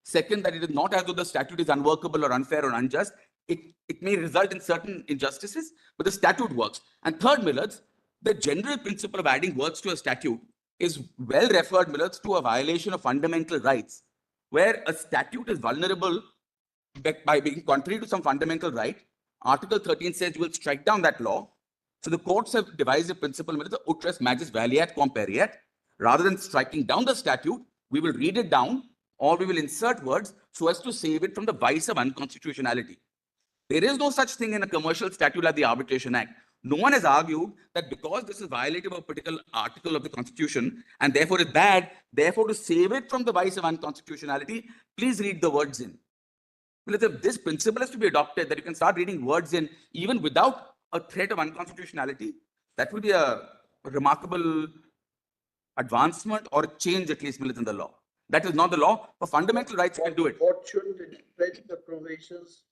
Second, that it is not as though the statute is unworkable or unfair or unjust. It may result in certain injustices, but the statute works. And third, Millards, the general principle of adding words to a statute is well referred, Millards, to a violation of fundamental rights, where a statute is vulnerable by being contrary to some fundamental right. Article 13 says you will strike down that law. So the courts have devised a principle, Millards, ut res magis valeat quam pereat. Rather than striking down the statute, we will read it down, or we will insert words so as to save it from the vice of unconstitutionality. There is no such thing in a commercial statute like the Arbitration Act. No one has argued that because this is violative of a particular article of the Constitution and therefore it's bad, therefore to save it from the vice of unconstitutionality, please read the words in. Well, if this principle is to be adopted, that you can start reading words in even without a threat of unconstitutionality, that will be a remarkable advancement or a change, at least, in the law. That is not the law. For fundamental rights, you can do it. What shouldn't interpret the provisions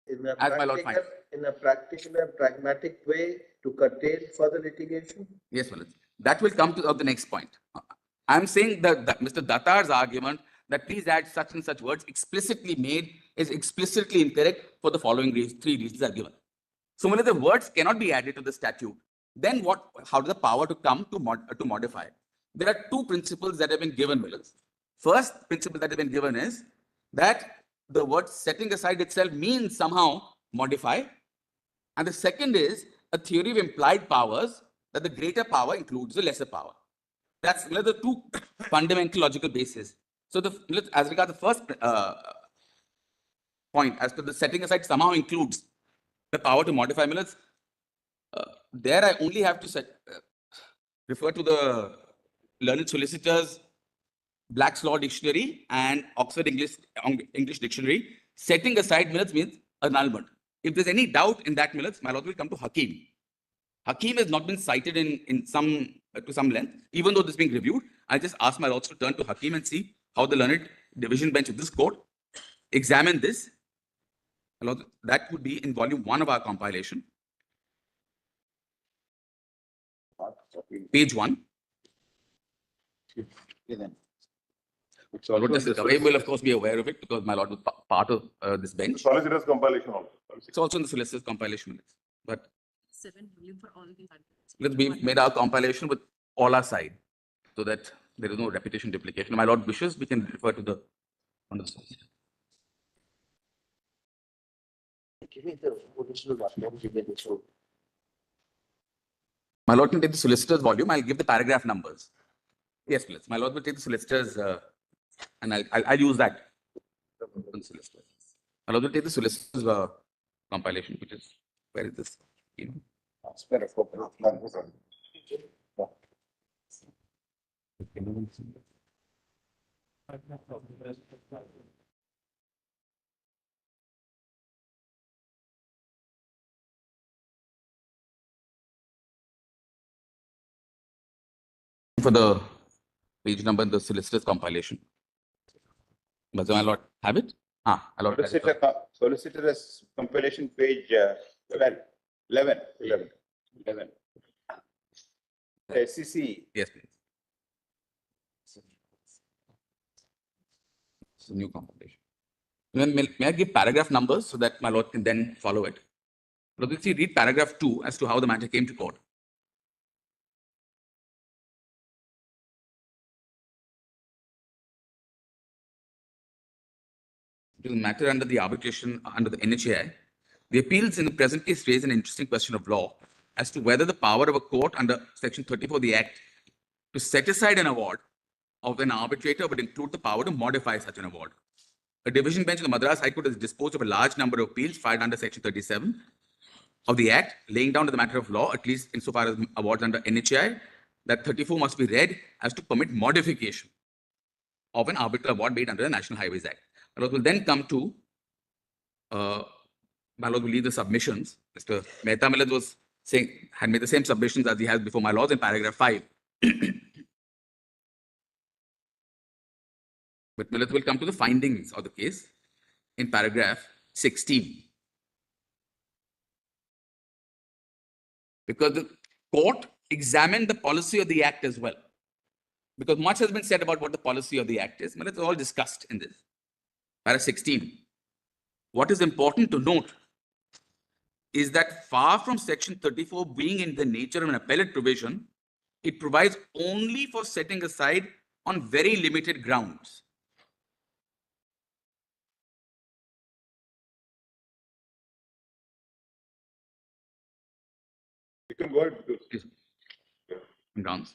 in a practical and pragmatic way to curtail further litigation? Yes, well, that will come to the next point. I'm saying that Mr. Dattar's argument that please add such and such words explicitly made is explicitly incorrect for the following three reasons are given. So when the words cannot be added to the statute, then how does the power to come to modify? There are two principles that have been given, Millers. First principle that has been given is that the word setting aside itself means somehow modify. And the second is a theory of implied powers, that the greater power includes the lesser power. That's the two fundamental logical bases. So as regards the first point, as to the setting aside somehow includes the power to modify, Millers, there I only have to refer to the learned solicitors Black's Law Dictionary and Oxford English Dictionary. Setting aside, Millers, means annulment. If there's any doubt in that, Millers, my lord will come to Hakim. Hakim has not been cited to some length, even though this is being reviewed. I just ask my lords to turn to Hakim and see how the learned division bench of this court examine this. That would be in volume 1 of our compilation. Page 1. So Lord Justice Gawai will of course be aware of it because my lord was part of this bench. Solicitor's compilation also. It's also in the solicitor's compilation minutes. But 7 volume for all the we made our compilation with all our side so that there is no repetition duplication. If my lord wishes, we can refer to the on the source. Give me the original one, don't give me this one. My lord can take the solicitor's volume. I'll give the paragraph numbers. Yes, please. My lord will take the solicitor's and I'll use that. My lord will take the solicitor's compilation, which is where is this? You know. For the page number in the solicitor's compilation. Does my lord have it? My lord has it. Solicitor's compilation page 11. SCC. Yes, please. It's a new compilation. May I give paragraph numbers so that my lord can then follow it? Let's read paragraph 2 as to how the matter came to court. To the matter under the arbitration under the NHAI, the appeals in the present case raise an interesting question of law as to whether the power of a court under Section 34 of the Act to set aside an award of an arbitrator would include the power to modify such an award. A division bench of the Madras High Court has disposed of a large number of appeals filed under Section 37 of the Act, laying down to the matter of law, at least insofar as awards under NHAI, that 34 must be read as to permit modification of an arbitral award made under the National Highways Act. My lord will then come to, my lord will leave the submissions. Mr. Mehta Milad was saying, had made the same submissions as he has before my lords in paragraph 5. But Milad will come to the findings of the case in paragraph 16. Because the court examined the policy of the Act as well. Because much has been said about what the policy of the Act is. But it's all discussed in this. Paragraph 16. What is important to note is that far from Section 34 being in the nature of an appellate provision, it provides only for setting aside on very limited grounds. You can go ahead. Grounds.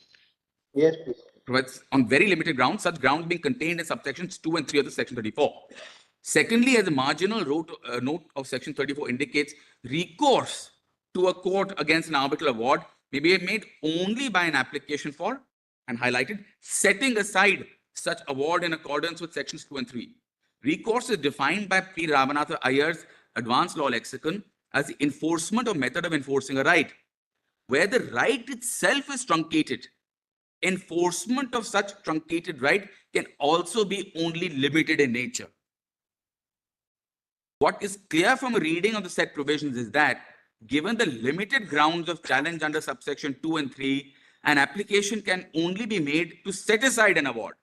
Yes, please. Provides on very limited grounds, such grounds being contained in subsections 2 and 3 of the Section 34. Secondly, as a marginal note of Section 34 indicates, recourse to a court against an arbitral award may be made only by an application for, and highlighted, setting aside such award in accordance with Sections 2 and 3. Recourse is defined by P. Ramanatha Iyer's Advanced Law Lexicon as the enforcement or method of enforcing a right. Where the right itself is truncated, enforcement of such truncated right can also be only limited in nature. What is clear from a reading of the said provisions is that, given the limited grounds of challenge under subsection 2 and 3, an application can only be made to set aside an award.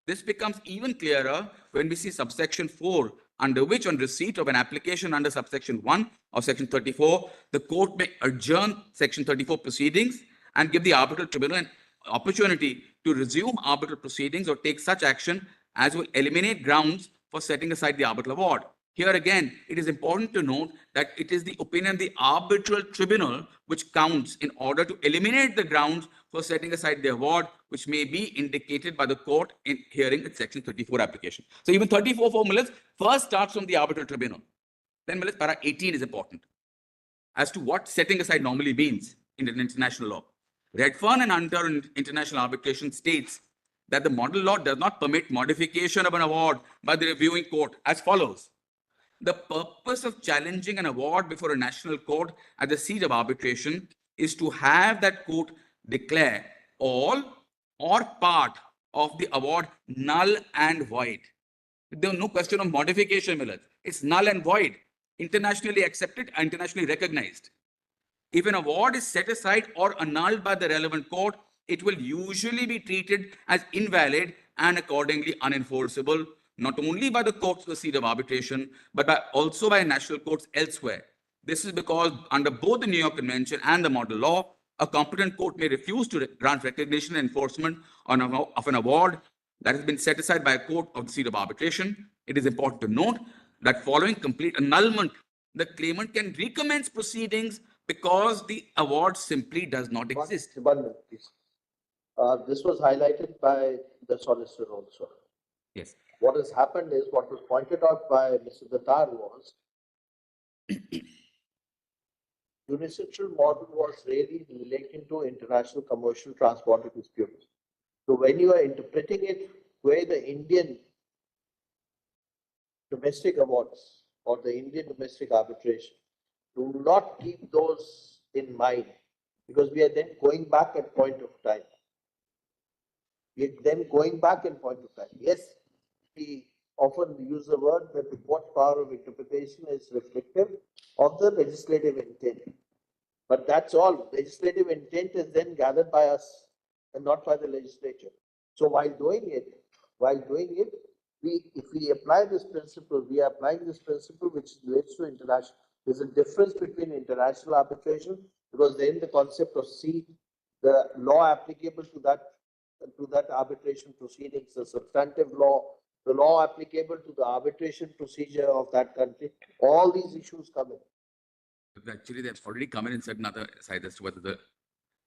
This becomes even clearer when we see subsection 4, under which, on receipt of an application under subsection 1 of Section 34, the court may adjourn Section 34 proceedings and give the arbitral tribunal an opportunity to resume arbitral proceedings or take such action as will eliminate grounds for setting aside the arbitral award. Here again, it is important to note that it is the opinion of the arbitral tribunal which counts in order to eliminate the grounds for setting aside the award, which may be indicated by the court in hearing its Section 34 application. So even 34 formulas first starts from the arbitral tribunal. Then para 18 is important as to what setting aside normally means in international law. Redfern and Hunter in international arbitration states that the model law does not permit modification of an award by the reviewing court as follows. The purpose of challenging an award before a national court at the seat of arbitration is to have that court declare all or part of the award null and void. There's no question of modification, Millard. It's null and void, internationally accepted, internationally recognized. If an award is set aside or annulled by the relevant court, it will usually be treated as invalid and accordingly unenforceable, not only by the courts of the seat of arbitration, but also by national courts elsewhere. This is because under both the New York Convention and the model law, a competent court may refuse to grant recognition and enforcement of an award that has been set aside by a court of the seat of arbitration. It is important to note that following complete annulment, the claimant can recommence proceedings because the award simply does not exist. One minute, please. This was highlighted by the solicitor also. Yes. What has happened is, what was pointed out by Mr. Datar was, judicial model was really relating to international commercial transport disputes. So when you are interpreting it, where the Indian domestic awards or the Indian domestic arbitration, do not keep those in mind, because we are then going back at point of time. We are then going back in point of time. Yes, we often use the word that the court power of interpretation is reflective of the legislative intent. But that's all. Legislative intent is then gathered by us and not by the legislature. So while doing it, if we apply this principle, we are applying this principle which relates to international. There's a difference between international arbitration, because then the concept of the law applicable to that arbitration proceedings, the substantive law, the law applicable to the arbitration procedure of that country, all these issues come in. Actually, that's already come in certain other side as to whether the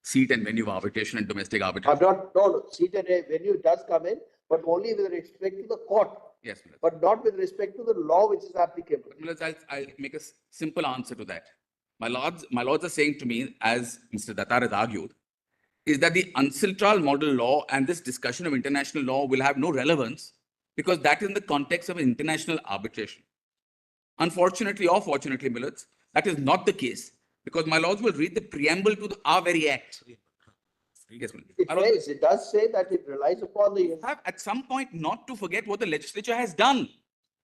seat and venue of arbitration and domestic I'm arbitration. no, seat and venue does come in, but only with respect to the court. Yes, but not with respect to the law which is applicable. I'll make a simple answer to that. My lords are saying to me, as Mr. Datar has argued, is that the UNCITRAL model law and this discussion of international law will have no relevance because that is in the context of international arbitration. Unfortunately or fortunately, Millets, that is not the case, because my lords will read the preamble to our very act. Yes, it does say that it relies upon the... Have at some point not to forget what the legislature has done.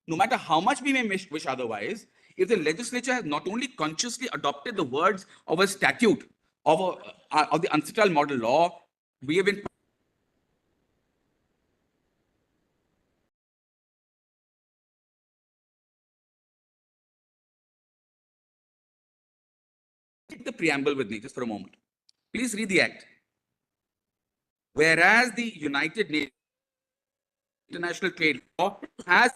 No matter how much we may wish otherwise, if the legislature has not only consciously adopted the words of a statute of the UNCITRAL model law, we have been take the preamble with me just for a moment. Please read the act. Whereas the United Nations International Trade Law has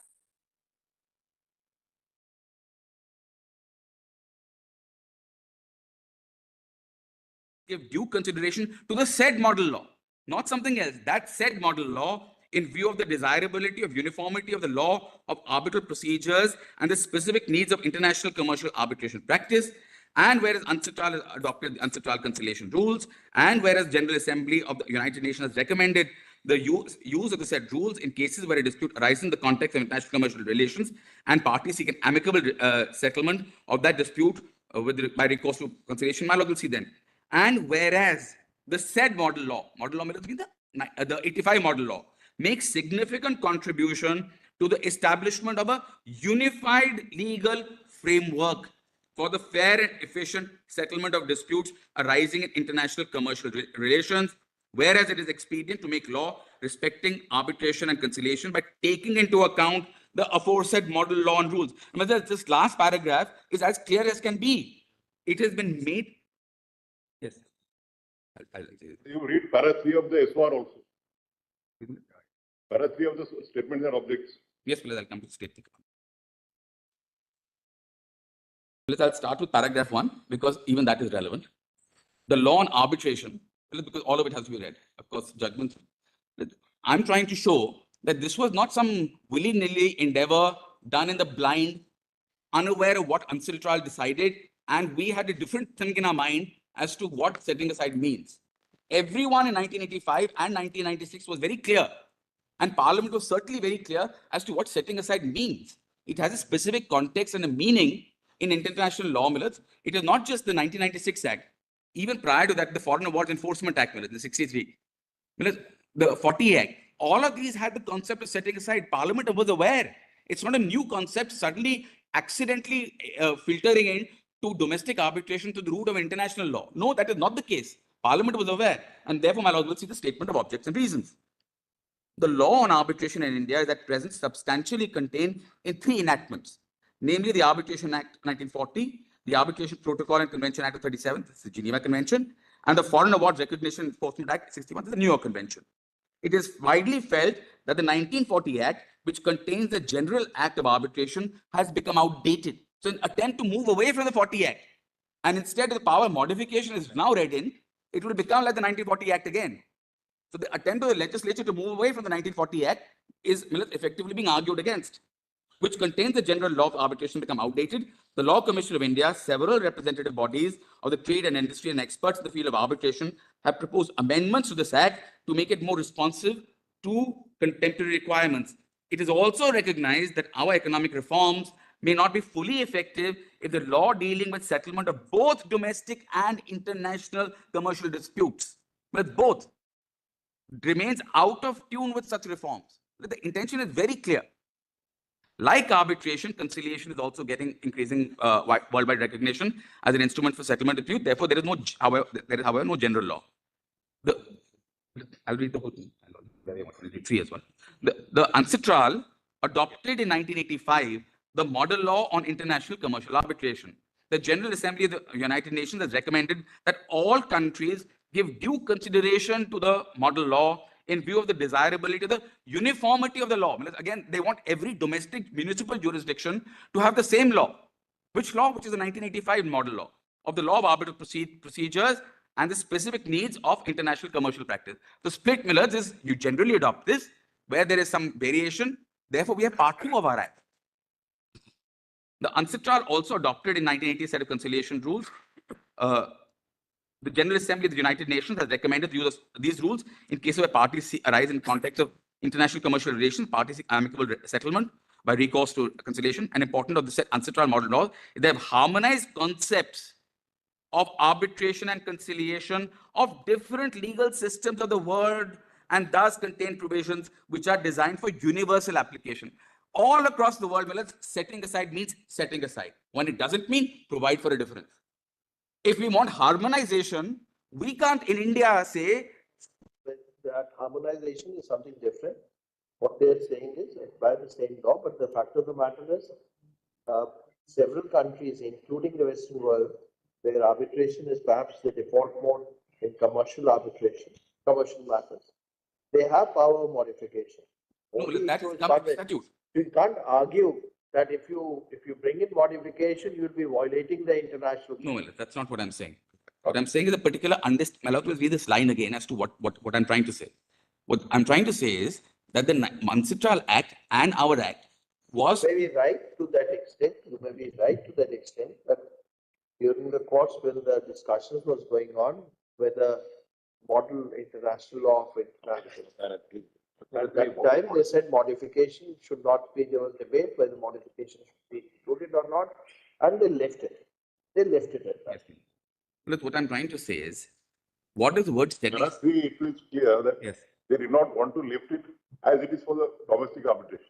give due consideration to the said model law, not something else. That said model law, in view of the desirability of uniformity of the law of arbitral procedures and the specific needs of international commercial arbitration practice, and whereas UNCITRAL has adopted the UNCITRAL conciliation rules, and whereas General Assembly of the United Nations has recommended the use of the said rules in cases where a dispute arises in the context of international commercial relations and parties seek an amicable settlement of that dispute by recourse to conciliation, my lord will see then. And whereas the said model law means the 85 model law, makes significant contribution to the establishment of a unified legal framework for the fair and efficient settlement of disputes arising in international commercial relations, whereas it is expedient to make law respecting arbitration and conciliation by taking into account the aforesaid model law and rules. This last paragraph is as clear as can be. It has been made. Yes. You read para 3 of the SOR also. Para 3 of the statements and objects. Yes, please, I'll come to the statement. I'll start with paragraph 1 because even that is relevant. The law on arbitration, because all of it has to be read. Of course, judgment. I'm trying to show that this was not some willy-nilly endeavor done in the blind, unaware of what UNCITRAL decided, and we had a different thing in our mind as to what setting aside means. Everyone in 1985 and 1996 was very clear, and Parliament was certainly very clear as to what setting aside means. It has a specific context and a meaning in international law, Millets. It is not just the 1996 Act. Even prior to that, the Foreign Awards Enforcement Act, Millets, the 63. Millets, the 40 Act. All of these had the concept of setting aside. Parliament was aware. It's not a new concept suddenly accidentally filtering in to domestic arbitration to the root of international law. No, that is not the case. Parliament was aware, and therefore, my lord will see the statement of objects and reasons. The law on arbitration in India is at present substantially contained in 3 enactments, namely the Arbitration Act 1940, the Arbitration Protocol and Convention Act of 37, this is the Geneva Convention, and the Foreign Awards Recognition Enforcement Act 61, this is the New York Convention. It is widely felt that the 1940 Act, which contains the General Act of Arbitration, has become outdated. So an attempt to move away from the 40 Act, and instead the power modification is now read in, it will become like the 1940 Act again. So the attempt of the legislature to move away from the 1940 Act is effectively being argued against, which contains the general law of arbitration become outdated. The Law Commission of India, several representative bodies of the trade and industry and experts in the field of arbitration have proposed amendments to this act to make it more responsive to contemporary requirements. It is also recognized that our economic reforms may not be fully effective if the law dealing with settlement of both domestic and international commercial disputes, with both, remains out of tune with such reforms. The intention is very clear. Like arbitration, conciliation is also getting increasing worldwide recognition as an instrument for settlement dispute. Therefore, there is however no general law. I'll read the whole thing. I'll read 3 as well. The UNCITRAL adopted in 1985 the model law on international commercial arbitration. The General Assembly of the United Nations has recommended that all countries give due consideration to the model law in view of the desirability of the uniformity of the law. Again, they want every domestic municipal jurisdiction to have the same law. Which law? Which is the 1985 model law of the law of arbitral procedures and the specific needs of international commercial practice. The split millers is you generally adopt this where there is some variation. Therefore, we have part 2 of our act. The UNCITRAL also adopted in 1980 a set of conciliation rules. The General Assembly of the United Nations has recommended the use of these rules in case where parties arise in context of international commercial relations, parties seek amicable settlement by recourse to conciliation. And important of the UNCITRAL model law is they have harmonized concepts of arbitration and conciliation of different legal systems of the world and thus contain provisions which are designed for universal application. All across the world, setting aside means setting aside. When it doesn't mean, provide for a difference. If we want harmonization, we can't in India say that harmonization is something different. What they're saying is it's by the same law, but the fact of the matter is several countries, including the Western world, where arbitration is perhaps the default mode in commercial arbitration, commercial matters, they have power modification. no, that's statute. You can't argue that if you bring in modification, you'll be violating the international. No, that's not what I'm saying. What I'm saying is a particular understanding. I'll read this line again as to what I'm trying to say. What I'm trying to say is that the UNCITRAL Act and our Act was. You may be right to that extent. You may be right to that extent. But during the course when the discussions was going on, whether model international law of international. At that time, they said modification should not be, there was debate whether modification should be included or not, and they left it. They left it at that. Yes. Look, what I'm trying to say is, what is the word setting? It is clear that yes, they did not want to lift it as it is for the domestic arbitration.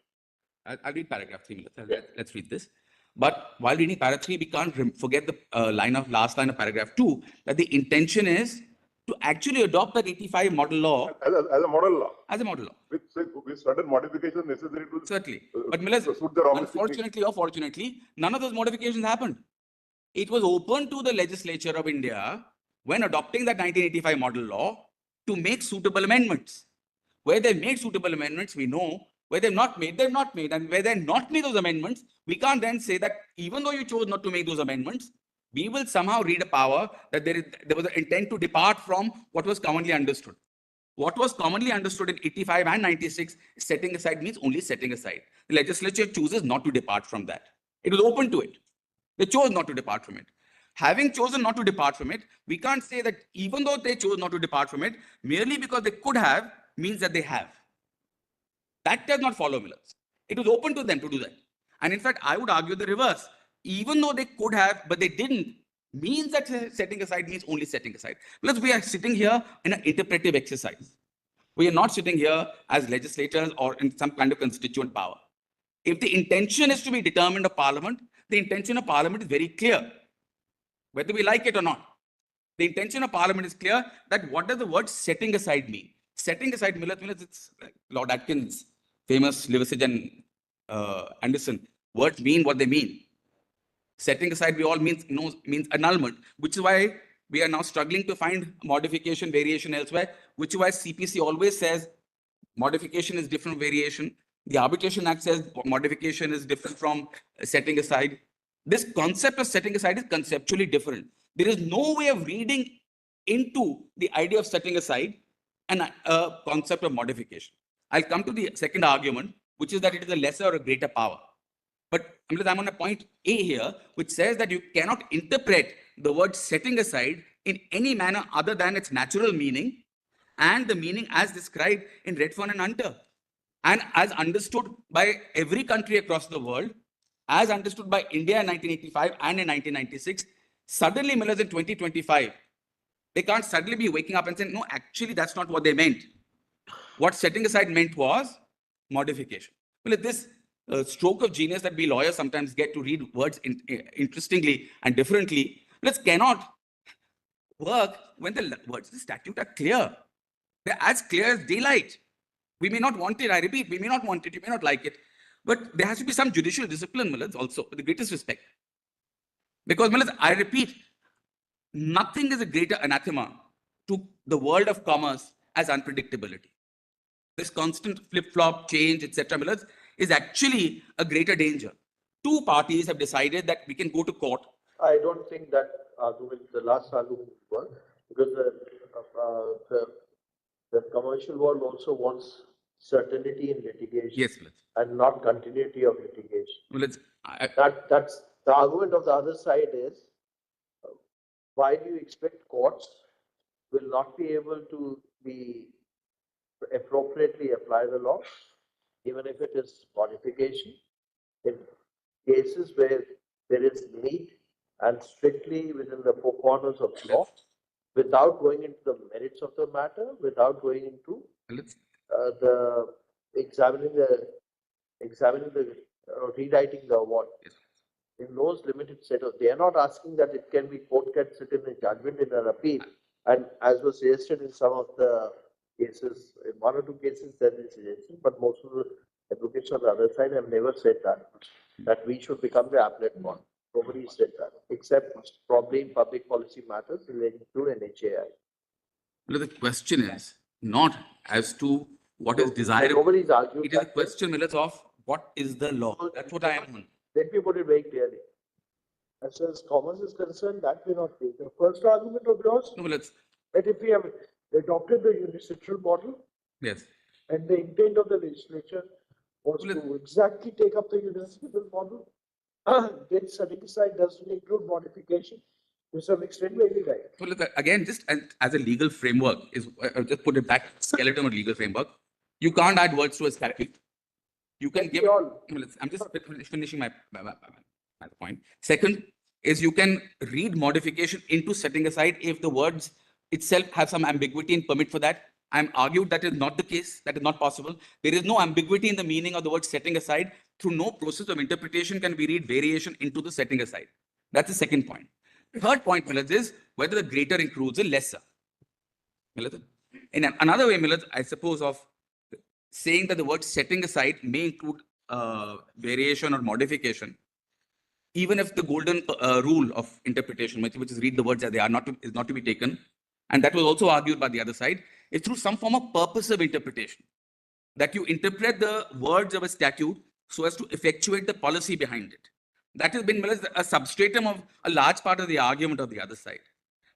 I'll read paragraph 3. Let's read this. But while reading paragraph 3, we can't forget the last line of paragraph 2, that the intention is to actually adopt that 85 model law as a model law. As a model law. With certain modifications necessary to certainly. But unfortunately or fortunately, none of those modifications happened. It was open to the legislature of India when adopting that 1985 model law to make suitable amendments. Where they made suitable amendments, we know. Where they've not made, they've not made. And where they've not made those amendments, we can't then say that even though you chose not to make those amendments, we will somehow read a power that there was an intent to depart from what was commonly understood. What was commonly understood in 85 and 96, setting aside means only setting aside. The legislature chooses not to depart from that. It was open to it. They chose not to depart from it. Having chosen not to depart from it, we can't say that even though they chose not to depart from it, merely because they could have, means that they have. That does not follow, Millers. It was open to them to do that. And in fact, I would argue the reverse. Even though they could have, but they didn't, means that setting aside means only setting aside. Because we are sitting here in an interpretive exercise. We are not sitting here as legislators or in some kind of constituent power. If the intention is to be determined of Parliament, the intention of Parliament is very clear, whether we like it or not. The intention of Parliament is clear that what does the word setting aside mean? Setting aside it's like Lord Atkins, famous Liversidge and Anderson. Words mean what they mean. Setting aside, we all means annulment, which is why we are now struggling to find modification, variation elsewhere, which is why CPC always says modification is different from variation. The Arbitration Act says modification is different from setting aside. This concept of setting aside is conceptually different. There is no way of reading into the idea of setting aside and a concept of modification. I'll come to the second argument, which is that it is a lesser or a greater power. But I'm on a point A here, which says that you cannot interpret the word setting aside in any manner other than its natural meaning and the meaning as described in Redfern and Hunter, and as understood by every country across the world, as understood by India in 1985 and in 1996. Suddenly, Millers in 2025, they can't suddenly be waking up and saying, no, actually, that's not what they meant. What setting aside meant was modification. Well, this stroke of genius that we lawyers sometimes get to read words interestingly and differently, cannot work when the words of the statute are clear. They're as clear as daylight. We may not want it, I repeat, we may not want it, you may not like it, but there has to be some judicial discipline, Millers, also, with the greatest respect. Because, Millers, I repeat, nothing is a greater anathema to the world of commerce as unpredictability. This constant flip-flop, change, etc., Millers, is actually a greater danger. Two parties have decided that we can go to court. I don't think that argument, the last argument will work, because the commercial world also wants certainty in litigation. Yes, Millers. And not continuity of litigation. Millers, That's the argument of the other side is, why do you expect courts will not be able to be appropriately apply the law, even if it is modification, in cases where there is need and strictly within the four corners of law, without going into the merits of the matter, without going into the rewriting the award. In those limited set of, they are not asking that it can be court can sit in a judgment in an appeal, and as was suggested in some of the cases, in one or two cases that is suggested, but most of the advocates on the other side have never said that we should become the appellate body. Nobody said that, except probably in public policy matters relating to an HAI. Well, the question is not as to what is desirable. Nobody's argued. It is a question, Millers, of what is the law. That's what I am on. Let me put it very clearly. As far as commerce is concerned, that may not be. The first argument of yours, No, let's, that if we have adopted the unilateral model, yes. and the intent of the legislature was to exactly take up the unilateral model, then setting aside doesn't include modification. To some extent, maybe right. So look, again, just as a legal framework, just put it back, skeleton of legal framework. You can't add words to a statute. You can give. I'm just finishing my point. Second is you can read modification into setting aside if the words itself have some ambiguity and permit for that. I'm argued that is not the case. That is not possible. There is no ambiguity in the meaning of the word setting aside. Through no process of interpretation can we read variation into the setting aside. That's the second point. Third point, Millers, is whether the greater includes a lesser. Millers, in another way, Millers, I suppose, of saying that the word setting aside may include variation or modification, even if the golden rule of interpretation, which is read the words as they are, is not to be taken, and that was also argued by the other side, is through some form of purposive interpretation, that you interpret the words of a statute so as to effectuate the policy behind it. That has been, Millers, a substratum of a large part of the argument of the other side.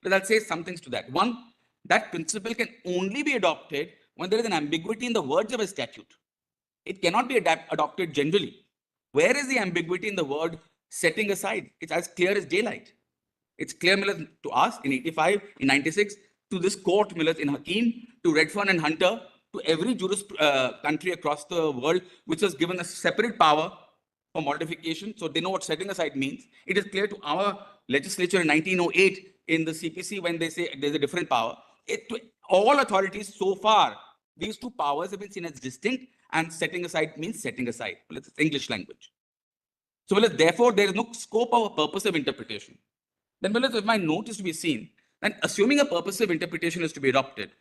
But I'll say some things to that. One, that principle can only be adopted when there is an ambiguity in the words of a statute. It cannot be adopted generally. Where is the ambiguity in the word setting aside? It's as clear as daylight. It's clear, Millers, to us in 85, in 96, to this court, Millers, in Hakeem, to Redfern and Hunter, to every country across the world, which was given a separate power for modification. So they know what setting aside means. It is clear to our legislature in 1908 in the CPC when they say there's a different power. To all authorities so far, these two powers have been seen as distinct, and setting aside means setting aside. Well, it's English language. So, well, therefore, there is no scope of a purposive interpretation. Then, well, if my note is to be seen, then assuming a purposive interpretation is to be adopted,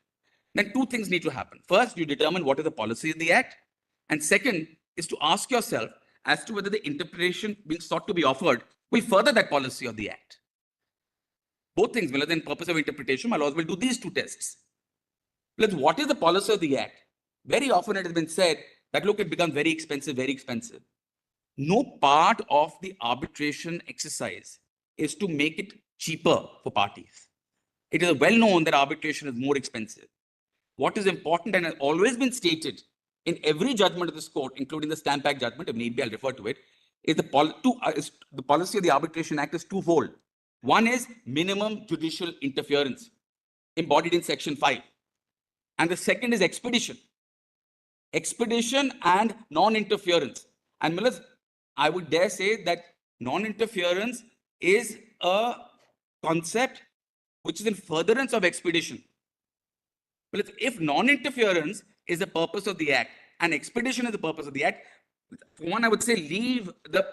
then two things need to happen. First, you determine what is the policy of the act. And second is to ask yourself as to whether the interpretation being sought to be offered will further that policy of the act. Both things, rather than purpose of interpretation, my laws will do these two tests. What is the policy of the act? Very often it has been said that, look, it becomes very expensive, very expensive. No part of the arbitration exercise is to make it cheaper for parties. It is well known that arbitration is more expensive. What is important and has always been stated in every judgment of this court, including the Stamp Act judgment, if need be, I'll refer to it, is the policy of the Arbitration Act is twofold. One is minimum judicial interference, embodied in Section 5. And the second is expedition. Expedition and non-interference. And Millers, I would dare say that non-interference is a concept which is in furtherance of expedition. Well, if non-interference is the purpose of the act and expedition is the purpose of the act, one, I would say, leave the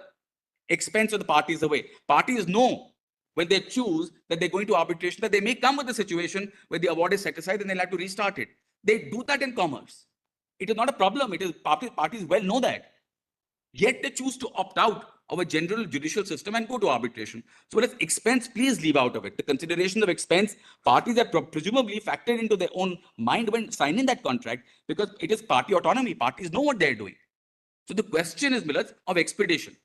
expense of the parties away. Parties know when they choose that they're going to arbitration, that they may come with a situation where the award is set aside and they'll have to restart it. They do that in commerce. It is not a problem. It is parties well know that. Yet they choose to opt out of a general judicial system and go to arbitration. So let expense, please leave out of it. The considerations of expense, parties are presumably factored into their own mind when signing that contract, because it is party autonomy. Parties know what they're doing. So the question is, Millers, of expedition.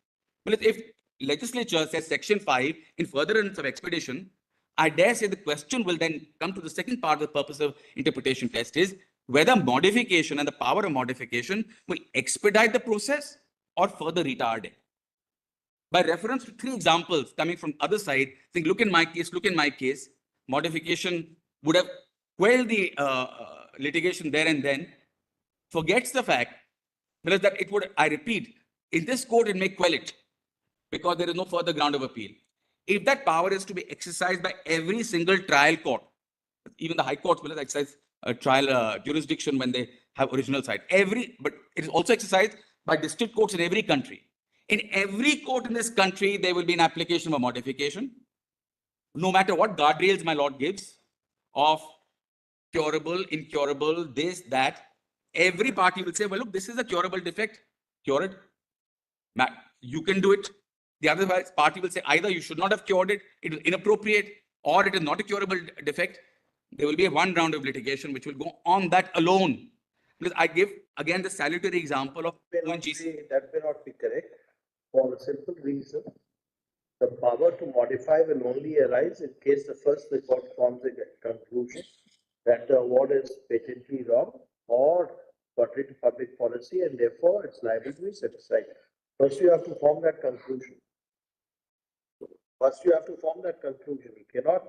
Millers, if legislature says Section 5 in furtherance of expedition, I dare say the question will then come to the second part of the purpose of interpretation test is whether modification and the power of modification will expedite the process or further retard it. By reference to three examples coming from other side, think, look in my case, modification would have quelled the litigation there and then, forgets the fact that it would, I repeat, in this court it may quell it because there is no further ground of appeal. If that power is to be exercised by every single trial court, even the high courts will exercise a trial jurisdiction when they have original side. But it is also exercised by district courts in every country. In every court in this country, there will be an application of a modification, no matter what guardrails my lord gives of curable, incurable, this, that. Every party will say, well, look, this is a curable defect, cure it. You can do it. The other party will say either you should not have cured it, it is inappropriate, or it is not a curable defect. There will be one round of litigation which will go on that alone. Because I give again the salutary example of that may not be correct for a simple reason. The power to modify will only arise in case the court forms a conclusion that the award is patently wrong or contrary to public policy, and therefore it's liable to be set aside. First, you have to form that conclusion. You cannot,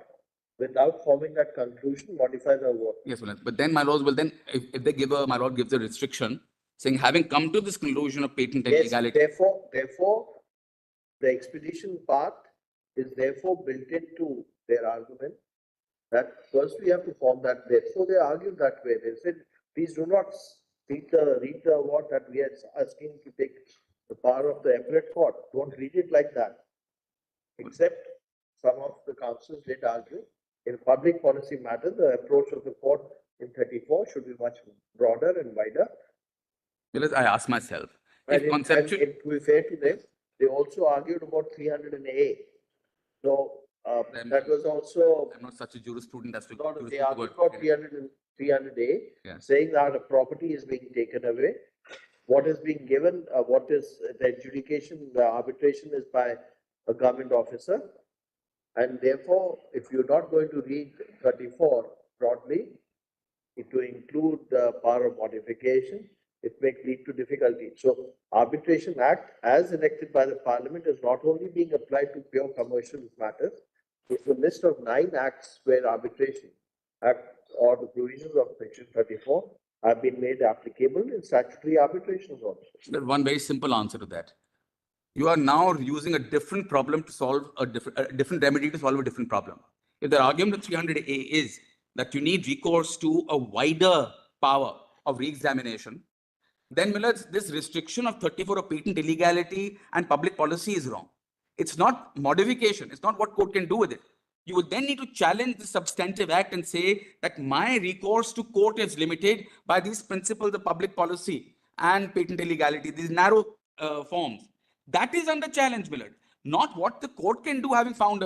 without forming that conclusion, modify the award. Yes, but then my laws will then, if they give my lord gives a restriction saying having come to this conclusion of patent illegality. Therefore, the expedition part is therefore built into their argument that first we have to form that. Therefore, they argued that way. They said, please do not read the award that we are asking to take the power of the appellate court. Don't read it like that. Except some of the counsels did argue in public policy matters, the approach of the court in 34 should be much broader and wider. Because I ask myself, and to be fair to them, they also argued about 300A. So that was also. I'm not such a jurisprudent as to. They argued about 300A, saying that a property is being taken away. What is being given, what is the adjudication, the arbitration is by a government officer. And therefore, if you're not going to read 34 broadly, to include the power of modification, it may lead to difficulty. So, Arbitration Act, as enacted by the Parliament, is not only being applied to pure commercial matters. It's a list of 9 acts where Arbitration Act or the provisions of Section 34 have been made applicable in statutory arbitrations also. There's one very simple answer to that. You are now using a different problem to solve a different remedy to solve a different problem. If the argument of 300A is that you need recourse to a wider power of re-examination, then Millers, this restriction of 34 of patent illegality and public policy is wrong. It's not modification. It's not what court can do with it. you would then need to challenge the substantive act and say that my recourse to court is limited by these principles of public policy and patent illegality, these narrow forms. That is under challenge, Millard, not what the court can do having found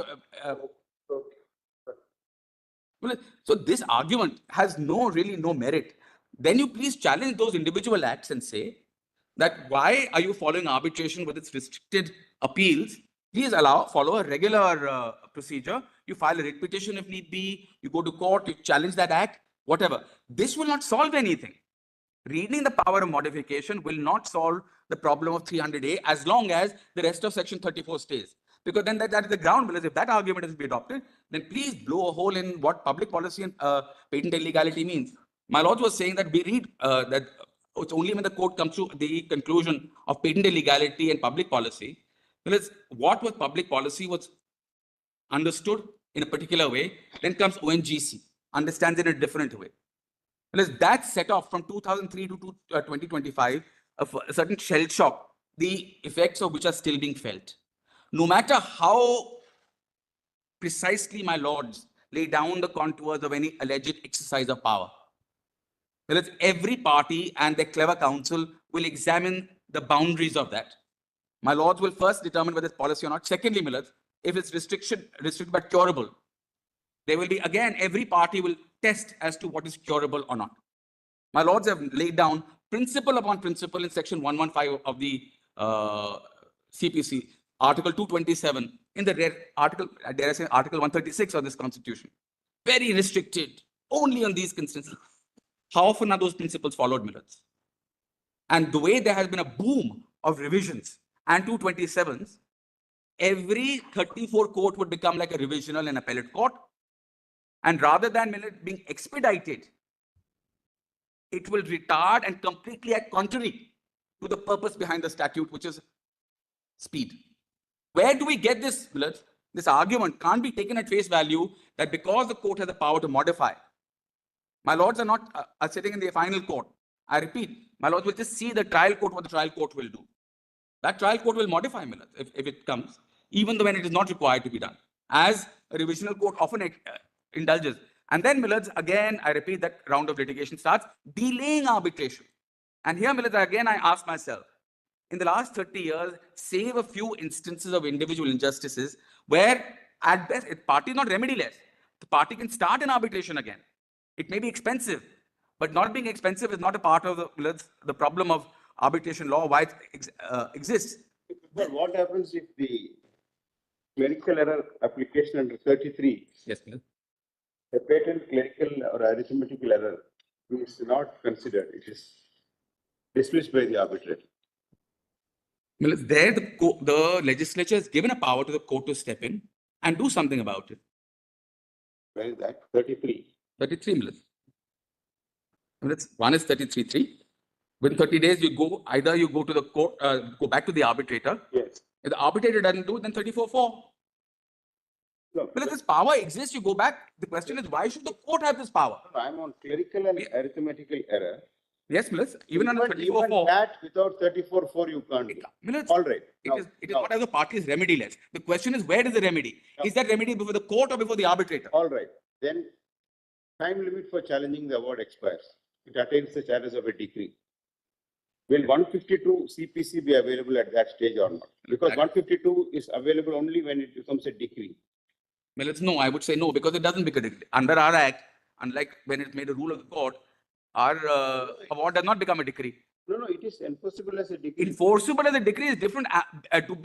well, so this argument has really no merit. Then you please challenge those individual acts and say that why are you following arbitration with its restricted appeals? Please follow a regular procedure. You file a writ petition if need be. You go to court, you challenge that act, whatever. This will not solve anything. Reading the power of modification will not solve the problem of 300A as long as the rest of section 34 stays. Because then that is the ground, because if that argument is to be adopted, then please blow a hole in what public policy and patent illegality means. My lord was saying that we read that it's only when the court comes to the conclusion of patent illegality and public policy, because what was public policy was understood in a particular way, then comes ONGC, understands it in a different way. Because that set off from 2003 to 2025, a certain shell shock, the effects of which are still being felt. No matter how precisely my lords lay down the contours of any alleged exercise of power, because every party and their clever counsel will examine the boundaries of that. My lords will first determine whether it's policy or not. Secondly, Millard, if it's restricted but curable, there will be, again, every party will test as to what is curable or not. My lords have laid down principle upon principle in section 115 of the CPC, article 227, in the article, dare I say, article 136 of this constitution. Very restricted, only on these instances. How often are those principles followed, Millets? And the way there has been a boom of revisions and 227s, every 34 court would become like a revisional and appellate court. And rather than being expedited, it will retard and completely act contrary to the purpose behind the statute, which is speed. Where do we get this, Millets? This argument can't be taken at face value that because the court has the power to modify. My lords are not sitting in the final court. I repeat, my lords will just see the trial court, what the trial court will do. That trial court will modify, Millets, if it comes, even though when it is not required to be done, as a revisional court often indulges. And then, Millets, again, I repeat, that round of litigation starts, delaying arbitration. And here, Millets, again, I ask myself, in the last 30 years, save a few instances of individual injustices where, at best, the party is not remediless. The party can start an arbitration again. It may be expensive, but not being expensive is not a part of the problem of arbitration law, why it exists. But what happens if the clerical error application under 33, yes, Millets, a patent clerical or arithmetical error is not considered, it is dismissed by the arbitrator? Millets, there the legislature has given a power to the court to step in and do something about it. Where is that? 33. 33 Millets. Millets, one is 33.3. Within 30 days, either you go to the court, go back to the arbitrator. Yes. If the arbitrator doesn't do it, then 34.4. No, But if this power exists, you go back. The question is, why should the court have this power? I'm on clerical and arithmetical error. Yes, Millets, even under Even 34.4. that without 34.4 you can't do. Millets, All right. it is not as the party is remediless. The question is, where is the remedy? Is that remedy before the court or before the arbitrator? All right. Then time limit for challenging the award expires. It attains the status of a decree. Will 152 CPC be available at that stage or not? Because 152 is available only when it becomes a decree. Millets, no, I would say no, because it doesn't become a decree. Under our act, unlike when it's made a rule of the court, our award does not become a decree. No, it is enforceable as a decree. Enforceable as a decree is different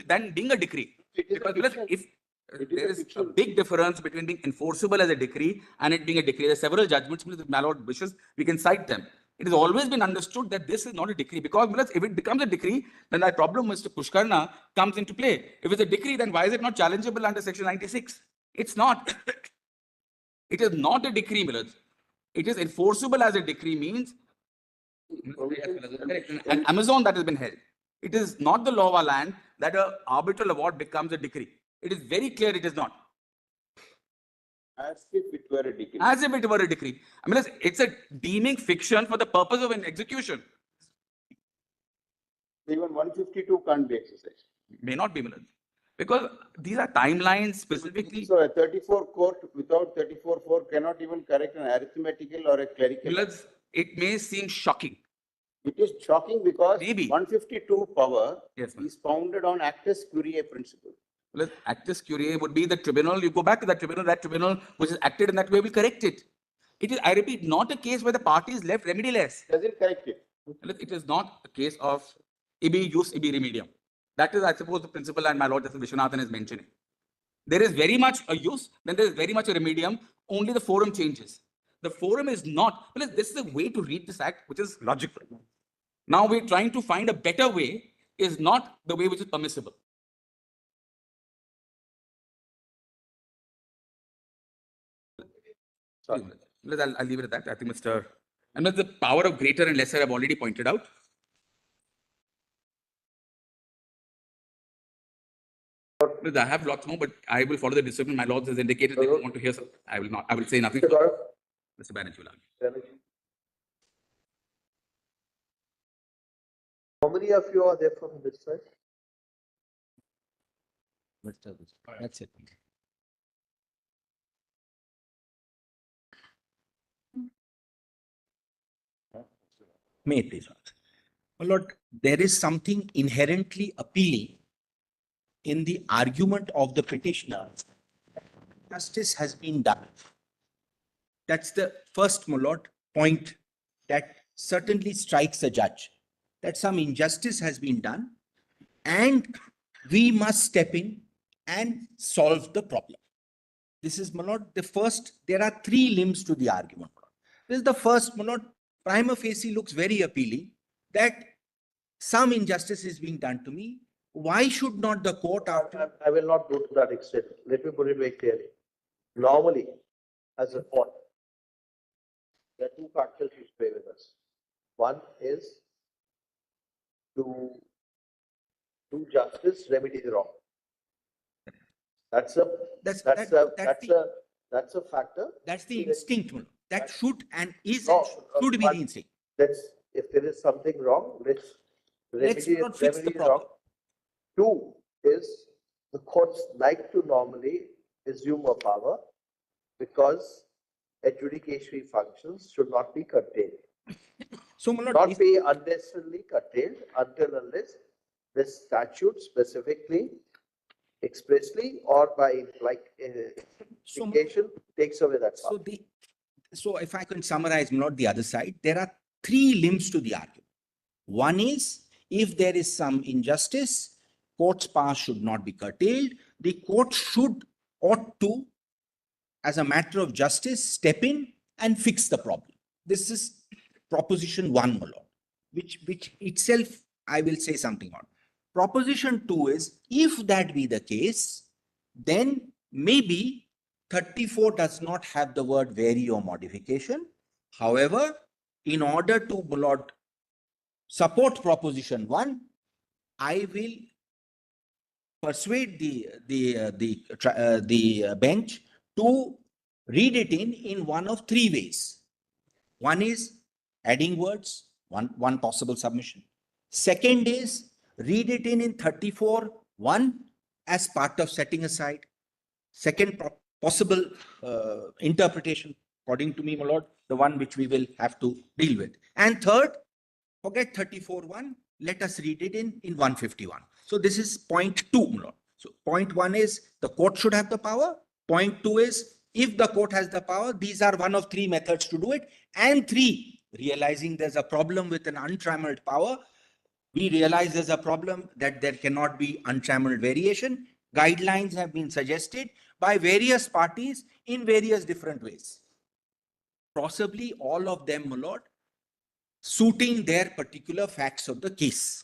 than being a decree. It is a Because fiction. if It is there a is a fiction. big difference between being enforceable as a decree and it being a decree. There are several judgments, if my lord wishes, we can cite them. It has always been understood that this is not a decree, because if it becomes a decree, then that problem, Mr. Pushkarna, comes into play. If it's a decree, then why is it not challengeable under section 96? It's not. It is not a decree, Millets. It is enforceable as a decree means an Amazon that has been held. It is not the law of our land that an arbitral award becomes a decree. It is very clear it is not. As if it were a decree. As if it were a decree. I mean, it's a deeming fiction for the purpose of an execution. Even 152 can't be exercised. May not be, Millets. Because these are timelines specifically. So a 34 court without 34-4 cannot even correct an arithmetical or a clerical. Because it may seem shocking. It is shocking because Maybe. 152 power Yes, ma'am. is founded on actus curiae principle. Well, actus curiae would be the tribunal. You go back to that tribunal which is acted in that way will correct it. It is, I repeat, not a case where the party is left remediless. Does it correct it? Well, it is not a case of ibi jus ibi remedium. That is, I suppose, the principle and my Lord Justice Vishwanathan is mentioning. There is very much a use, then there is very much a remedium, only the forum changes. The forum is not, well, this is a way to read this act which is logical. Now we're trying to find a better way is not the way which is permissible. Sorry. I'll leave it at that. I think and the power of greater and lesser I've already pointed out. I have lots more, but I will follow the discipline. My lords has indicated they want to hear something. I will not. I will say nothing. Mr. Banerjee. How many of you are there from this side? That's it. May it please. My Lord, there is something inherently appealing in the argument of the petitioner. Justice has been done. That's the first, my Lord, point that certainly strikes the judge, that some injustice has been done and we must step in and solve the problem. This is, my Lord, the first. There are three limbs to the argument. This is the first, my Lord. Prima facie looks very appealing that some injustice is being done to me. Why should not the court after? I will not go to that extent. Let me put it very clearly. Normally, as a court, there are two factors which play with us. One is to do justice, remedy the wrong. That's a factor. That's the instinct, my Lord. That should and is No, should be but the instinct. If there is something wrong, let's not fix the remedy problem. wrong. Two is the courts like to normally assume a power because adjudicatory functions should not be curtailed. So, my Lord, Not be unnecessarily curtailed until unless the statute specifically, expressly, or by implication takes away that power. So if I can summarize, my Lord, the other side, there are three limbs to the argument. One is, if there is some injustice, court's power should not be curtailed. The court ought to, as a matter of justice, step in and fix the problem. This is proposition one, my Lord, which itself I will say something on. Proposition two is, if that be the case, then maybe 34 does not have the word vary or modification. However, in order to, my Lord, support proposition one, I will persuade the bench to read it in one of three ways. One is adding words, one possible submission. Second is read it in 34(1) as part of setting aside. Second possible interpretation, according to me, my Lord, the one which we will have to deal with. And third, forget 34(1), let us read it in 151. So this is point two, my Lord. So point one is the court should have the power. Point two is, if the court has the power, these are one of three methods to do it. And three, realizing there's a problem with an untrammeled power, we realize there's a problem that there cannot be untrammeled variation. Guidelines have been suggested by various parties in various different ways. Possibly all of them, my Lord, suiting their particular facts of the case.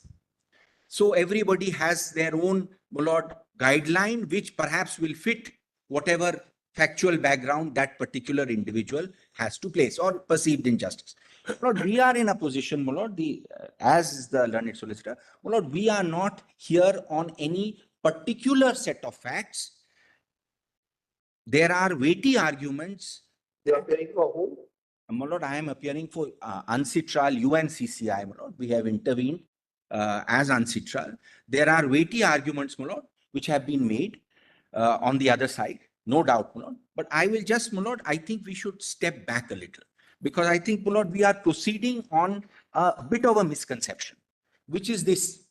So everybody has their own, my Lord, guideline, which perhaps will fit whatever factual background that particular individual has to place or perceived injustice. Lord, we are in a position, my Lord, as the learned solicitor, my Lord, we are not here on any particular set of facts. There are weighty arguments. You are appearing for whom? My Lord, I am appearing for UNCITRAL, UNCCI, my Lord. We have intervened as UNCITRAL. There are weighty arguments, my Lord, which have been made on the other side, no doubt, my lord. But I will just, my lord, I think we should step back a little, because I think, my lord, we are proceeding on a bit of a misconception, which is this.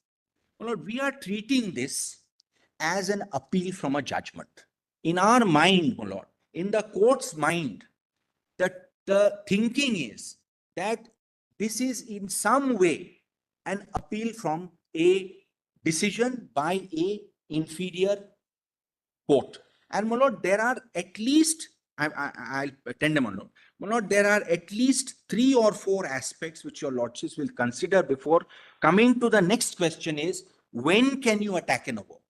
My lord, we are treating this as an appeal from a judgment. In our mind, my lord, in the court's mind, that the thinking is that this is in some way an appeal from a decision by a inferior court. And my lord, there are at least, I'll attend them, my lord. My lord, there are at least 3 or 4 aspects which your lordships will consider before coming to the next question is, when can you attack an award?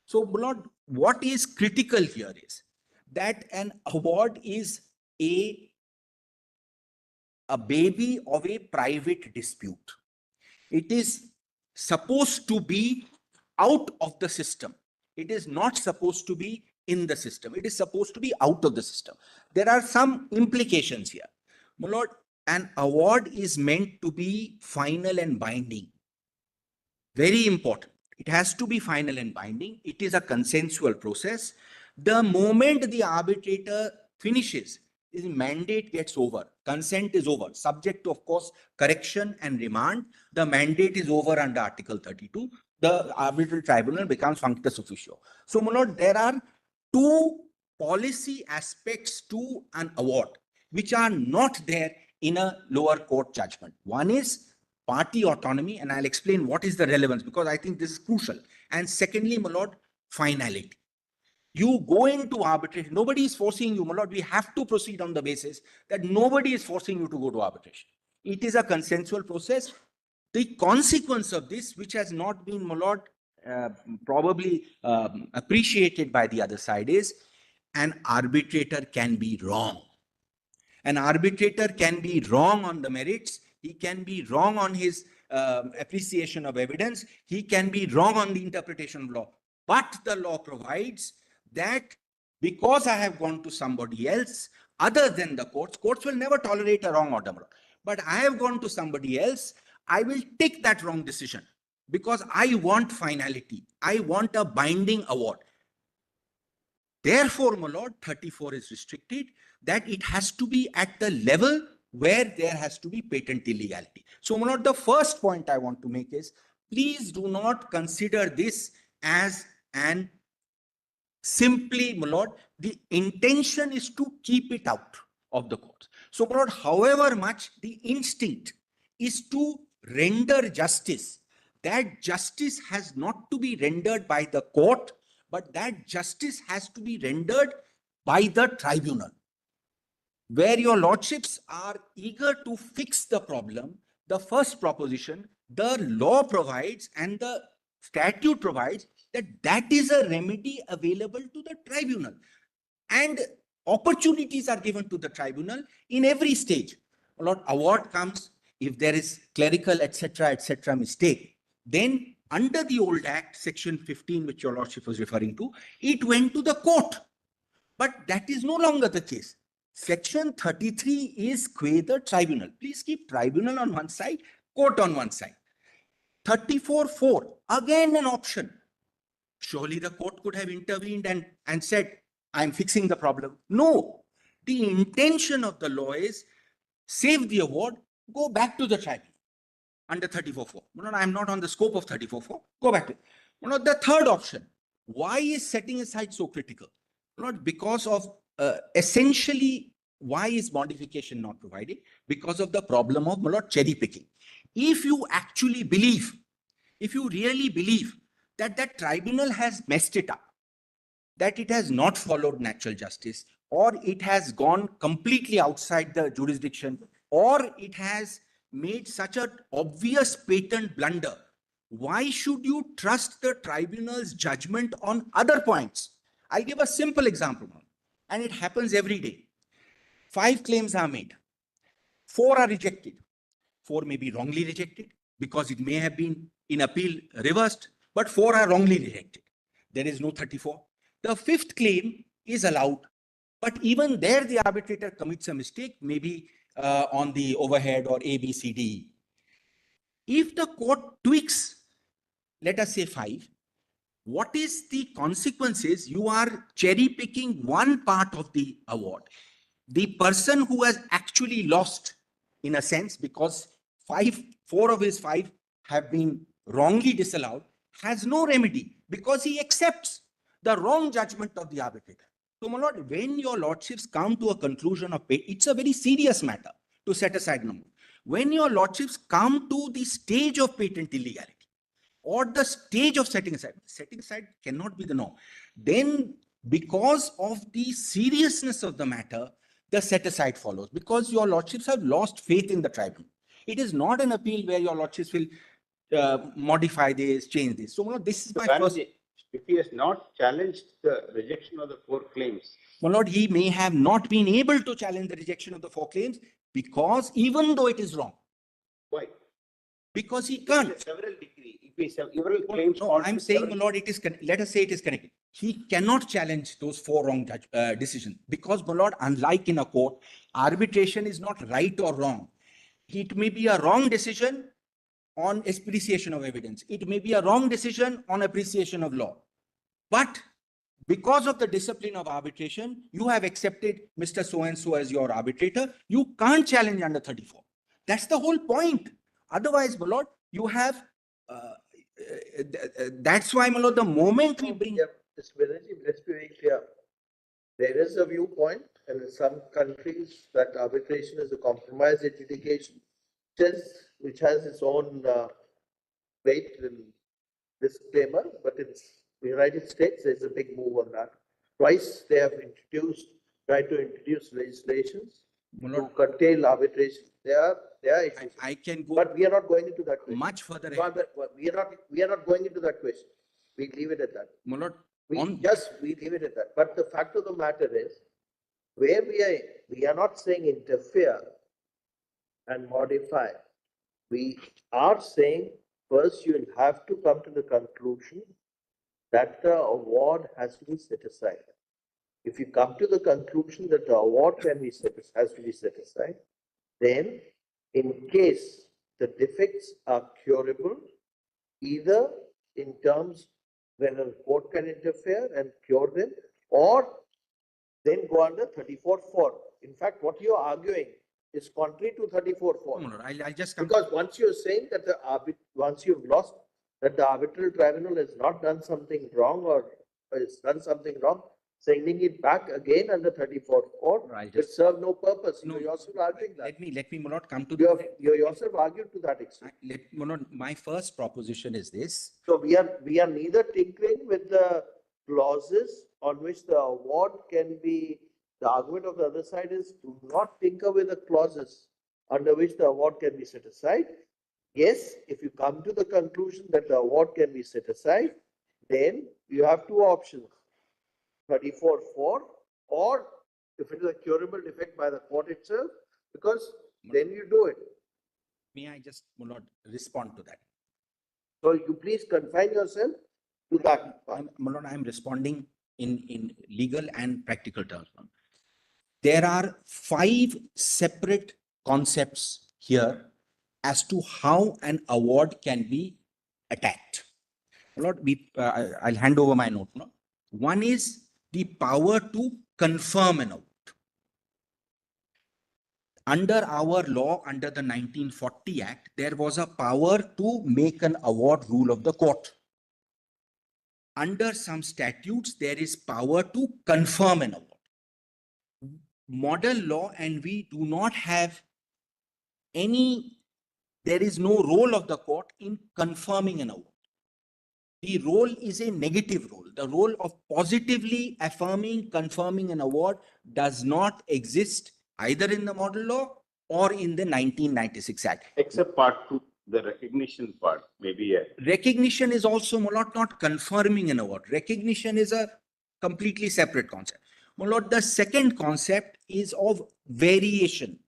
So, my lord, what is critical here is that an award is a baby of a private dispute. It is supposed to be out of the system. It is not supposed to be in the system. It is supposed to be out of the system. There are some implications here. My lord, an award is meant to be final and binding. Very important. It has to be final and binding. It is a consensual process. The moment the arbitrator finishes, his mandate gets over. Consent is over. Subject to, of course, correction and remand. The mandate is over under Article 32. The arbitral tribunal becomes functus officio. So, my lord, there are 2 policy aspects to an award which are not there in a lower court judgment. One is party autonomy, and I'll explain what is the relevance, because I think this is crucial. And secondly, my lord, finality. You go into arbitration, nobody is forcing you, my lord. We have to proceed on the basis that nobody is forcing you to go to arbitration. It is a consensual process. The consequence of this, which has not been, my lord, probably appreciated by the other side, is an arbitrator can be wrong. An arbitrator can be wrong on the merits. He can be wrong on his appreciation of evidence. He can be wrong on the interpretation of law. But the law provides that because I have gone to somebody else other than the courts, courts will never tolerate a wrong order. But I have gone to somebody else, I will take that wrong decision because I want finality. I want a binding award. Therefore, my lord, 34 is restricted, that it has to be at the level where there has to be patent illegality. So, my lord, the first point I want to make is, please do not consider this as an simply, my lord, the intention is to keep it out of the court. So, my lord, however much the instinct is to render justice, that justice has not to be rendered by the court, but that justice has to be rendered by the tribunal. Where your lordships are eager to fix the problem, the first proposition, the law provides and the statute provides that that is a remedy available to the tribunal. And opportunities are given to the tribunal in every stage. A lot award comes if there is clerical, etc., mistake. Then under the old act, section 15, which your lordship was referring to, it went to the court. But that is no longer the case. Section 33 is qua the tribunal. Please keep tribunal on one side, court on one side. 34(4), again an option. Surely the court could have intervened and said, I'm fixing the problem. No, the intention of the law is save the award, go back to the tribunal under 34(4). No, I'm not on the scope of 34(4). Go back to it. No, the third option. Why is setting aside so critical? Not because of essentially, why is modification not provided? Because of the problem of cherry picking. If you actually believe, if you really believe that that tribunal has messed it up, that it has not followed natural justice, or it has gone completely outside the jurisdiction, or it has made such an obvious patent blunder, why should you trust the tribunal's judgment on other points? I'll give a simple example, and it happens every day. 5 claims are made. 4 are rejected. 4 may be wrongly rejected because it may have been in appeal reversed, but 4 are wrongly rejected. There is no 34. The 5th claim is allowed, but even there the arbitrator commits a mistake, maybe on the overhead or A, B, C, D. If the court tweaks, let us say 5, What is the consequences? You are cherry picking one part of the award. The person who has actually lost, in a sense, because four of his five have been wrongly disallowed, has no remedy because he accepts the wrong judgment of the arbitrator. So, my lord, when your lordships come to a conclusion of it's a very serious matter to set aside number. When your lordships come to the stage of patent illegality, or the stage of setting aside cannot be the norm. Then, because of the seriousness of the matter, the set aside follows, because your lordships have lost faith in the tribunal. It is not an appeal where your lordships will modify this, change this. So, this is my first. If he has not challenged the rejection of the 4 claims. My lord, he may have not been able to challenge the rejection of the 4 claims because even though it is wrong. Why? Because he can't. Several decree. If he several claims. No, I'm saying, my lord, it is, let us say it is connected. He cannot challenge those 4 wrong decisions because, my lord, unlike in a court, arbitration is not right or wrong. It may be a wrong decision on appreciation of evidence. It may be a wrong decision on appreciation of law. But because of the discipline of arbitration, you have accepted Mr. So-and-so as your arbitrator. You can't challenge under 34. That's the whole point. Otherwise, my lord, you have, that's why, my lord, the moment we bring. Yeah, let's be very clear. There is a viewpoint, and in some countries that arbitration is a compromise adjudication, which has its own weight and disclaimer, but in the United States, there's a big move on that. Twice they have tried to introduce legislations to curtail arbitration. There are issues. I can go. But we are not going into that question. Much further. We are not going into that question. We leave it at that. My lord, we leave it at that. But the fact of the matter is, where we are not saying interfere and modify. We are saying first you will have to come to the conclusion that the award has to be set aside. If you come to the conclusion that the award has to be set aside, then in case the defects are curable, either in terms when a court can interfere and cure them, or then go under 34(4). In fact, what you are arguing is contrary to 34(4). No, I'll just come. Because once you're saying that once you've lost that the arbitral tribunal has not done something wrong or has done something wrong, sending it back again under 34(4) will serve no purpose. No, you're yourself arguing that. Let me not come to you yourself argued to that extent. My first proposition is this. So we are neither tinkering with the clauses on which the award can be. The argument of the other side is do not tinker with the clauses under which the award can be set aside. Yes, if you come to the conclusion that the award can be set aside, then you have 2 options. 34(4), or if it is a curable defect by the court itself, because then you do it. May I just not respond to that? So you please confine yourself to that. I'm responding in legal and practical terms. There are 5 separate concepts here as to how an award can be attacked. I'll hand over my note. One is the power to confirm an award. Under our law, under the 1940 Act, there was a power to make an award rule of the court. Under some statutes, there is power to confirm an award. Model law, and we do not have there is no role of the court in confirming an award. The role is a negative role. The role of positively affirming, confirming an award does not exist either in the model law or in the 1996 Act. Except part 2, the recognition part, maybe. Recognition is also not confirming an award. Recognition is a completely separate concept. My lord, the second concept is of variation.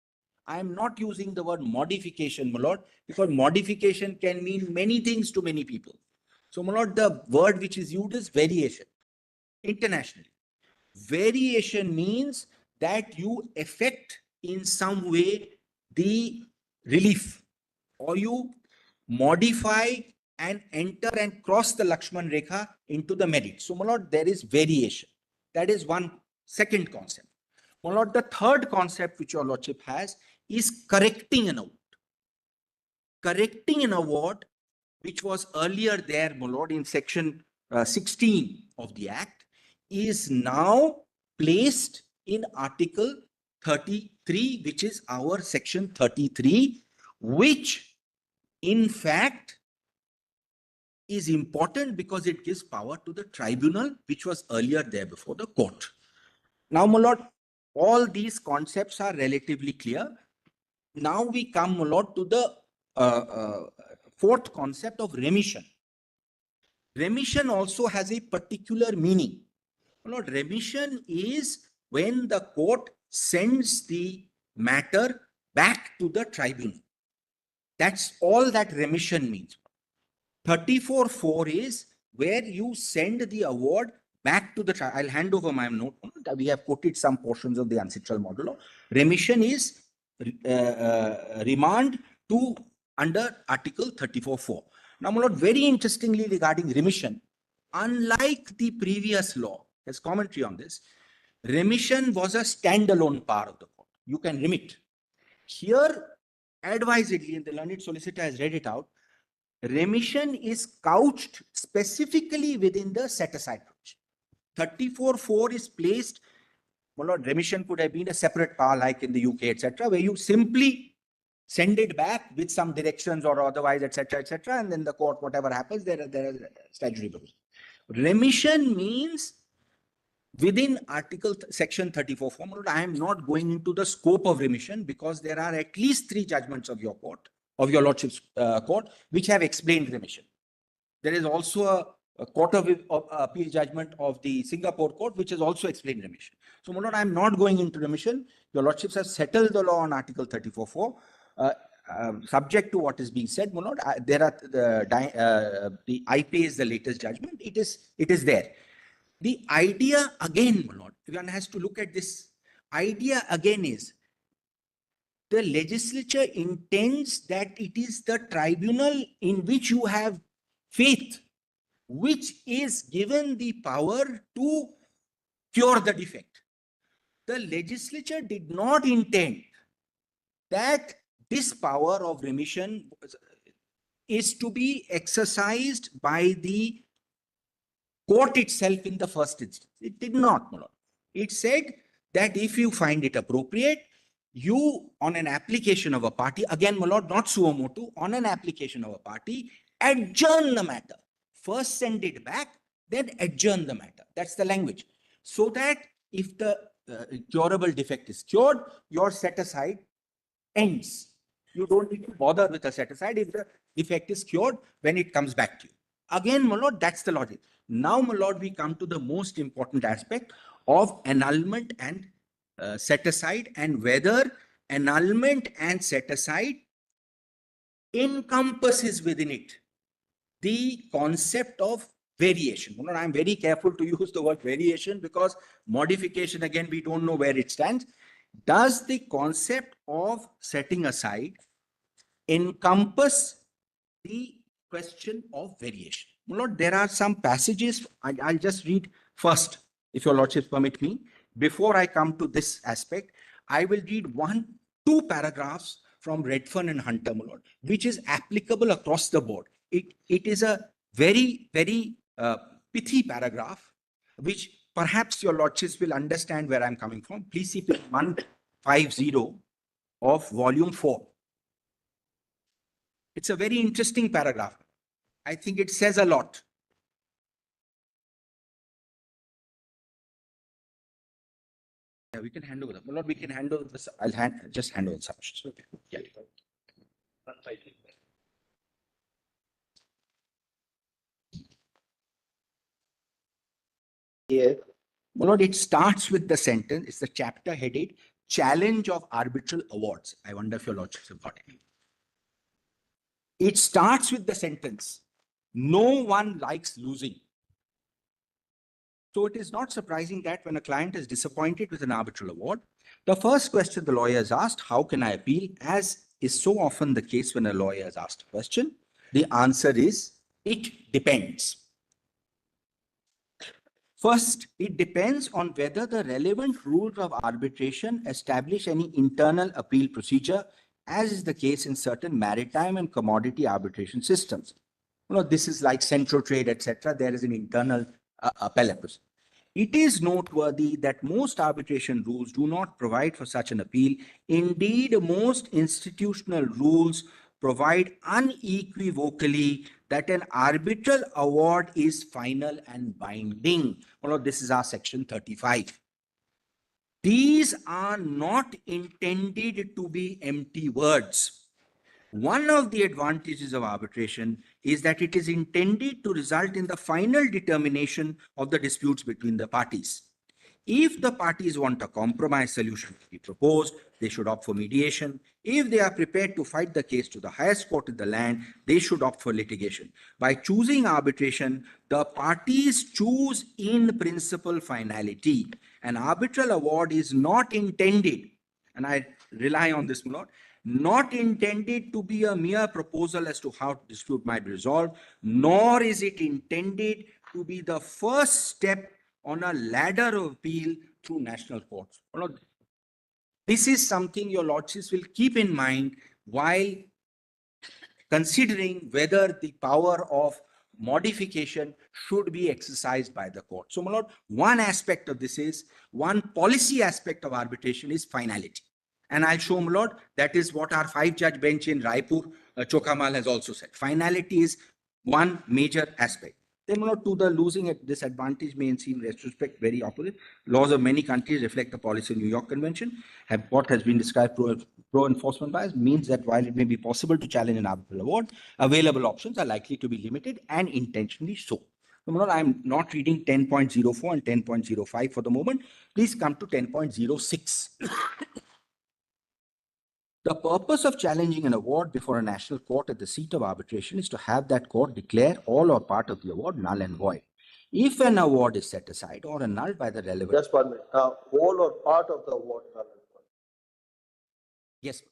I am not using the word modification, my lord, because modification can mean many things to many people. So, my lord, the word which is used is variation internationally. Variation means that you affect in some way the relief, or you modify and enter and cross the Lakshman Rekha into the merit. So, my lord, there is variation. That is one second concept. My lord, the third concept which your lordship has is correcting an award. Correcting an award, which was earlier there, my lord, in section 16 of the Act, is now placed in Article 33, which is our section 33, which in fact is important because it gives power to the tribunal, which was earlier there before the court. Now, my lord, all these concepts are relatively clear. Now we come, my lord, to the fourth concept of remission. Remission also has a particular meaning. My lord, remission is when the court sends the matter back to the tribunal. That's all that remission means. 34.4 is where you send the award back to the trial. I'll hand over my note. We have quoted some portions of the ancestral model. Remission is remand to under Article 34.4. Now, my lord, very interestingly regarding remission, unlike the previous law, there's commentary on this, remission was a standalone power of the court. You can remit. Here, advisedly, and the learned solicitor has read it out, remission is couched specifically within the set-aside provision. 34.4 is placed, my lord, remission could have been a separate power like in the UK, etc., where you simply send it back with some directions or otherwise, etc., and then the court, whatever happens, there are statutory provisions. Remission means within section 34.4, I am not going into the scope of remission because there are at least 3 judgments of your court, of your lordship's court, which have explained remission. There is also a court of appeal judgment of the Singapore court, which has also explained remission. So, my lord, I am not going into remission. Your lordships have settled the law on Article 34.4. Subject to what is being said, my lord, there are the IP is the latest judgment. It is there. The idea again, my lord, one has to look at this. Idea again is the legislature intends that it is the tribunal in which you have faith, which is given the power to cure the defect. The legislature did not intend that this power of remission is to be exercised by the court itself in the first instance. It did not, my lord. It said that if you find it appropriate, you, on an application of a party, again, my lord, not suo motu, on an application of a party, adjourn the matter. First send it back, then adjourn the matter. That's the language. So that if the curable defect is cured, your set-aside ends. You don't need to bother with a set-aside if the defect is cured when it comes back to you. Again, my lord, that's the logic. Now, my lord, we come to the most important aspect of annulment and set-aside, and whether annulment and set-aside encompasses within it the concept of variation. You know, I'm very careful to use the word variation because modification, again, we don't know where it stands. Does the concept of setting aside encompass the question of variation? My lord, there are some passages. I'll just read first, if your lordships permit me. Before I come to this aspect, I will read 2 paragraphs from Redfern and Hunter, my lord, which is applicable across the board. It is a very, very pithy paragraph, which perhaps your lordships will understand where I'm coming from. Please see page 150 of volume 4. It's a very interesting paragraph. I think it says a lot. Yeah, we can hand over that. My lord, we can hand over this. I'll just hand over the submissions. Okay. Yeah. Here, my lord, it starts with the sentence. It's the chapter headed Challenge of Arbitral Awards. I wonder if your lordships have got it. It starts with the sentence, no one likes losing. So it is not surprising that when a client is disappointed with an arbitral award, the first question the lawyer is asked, how can I appeal? As is so often the case when a lawyer is asked a question, the answer is It depends. First, it depends on whether the relevant rules of arbitration establish any internal appeal procedure, as is the case in certain maritime and commodity arbitration systems. This is like central trade, etc. There is an internal appellate procedure. It is noteworthy that most arbitration rules do not provide for such an appeal. Indeed, most institutional rules provide unequivocally that an arbitral award is final and binding. This is our section 35. These are not intended to be empty words. One of the advantages of arbitration is that it is intended to result in the final determination of the disputes between the parties. If the parties want a compromise solution to be proposed, they should opt for mediation. If they are prepared to fight the case to the highest court in the land, they should opt for litigation. By choosing arbitration, the parties choose in principle finality. An arbitral award is not intended, and I rely on this a lot, not intended to be a mere proposal as to how dispute might be resolved, nor is it intended to be the first step on a ladder of appeal through national courts. This is something your lordships will keep in mind while considering whether the power of modification should be exercised by the court. So, my lord, one aspect of this is, one policy aspect of arbitration is finality. And I'll show, my lord, that is what our 5-judge bench in Raipur, Chokamal, has also said. Finality is one major aspect. Then, my lord, to the losing at disadvantage may seem in retrospect very opposite. Laws of many countries reflect the policy of New York Convention. What has been described pro-enforcement bias means that while it may be possible to challenge an arbitral award, available options are likely to be limited and intentionally so. I'm not reading 10.04 and 10.05 for the moment. Please come to 10.06. The purpose of challenging an award before a national court at the seat of arbitration is to have that court declare all or part of the award null and void. If an award is set aside or annulled by the relevant... Just 1 minute. Whole or part of the award null and void? Yes.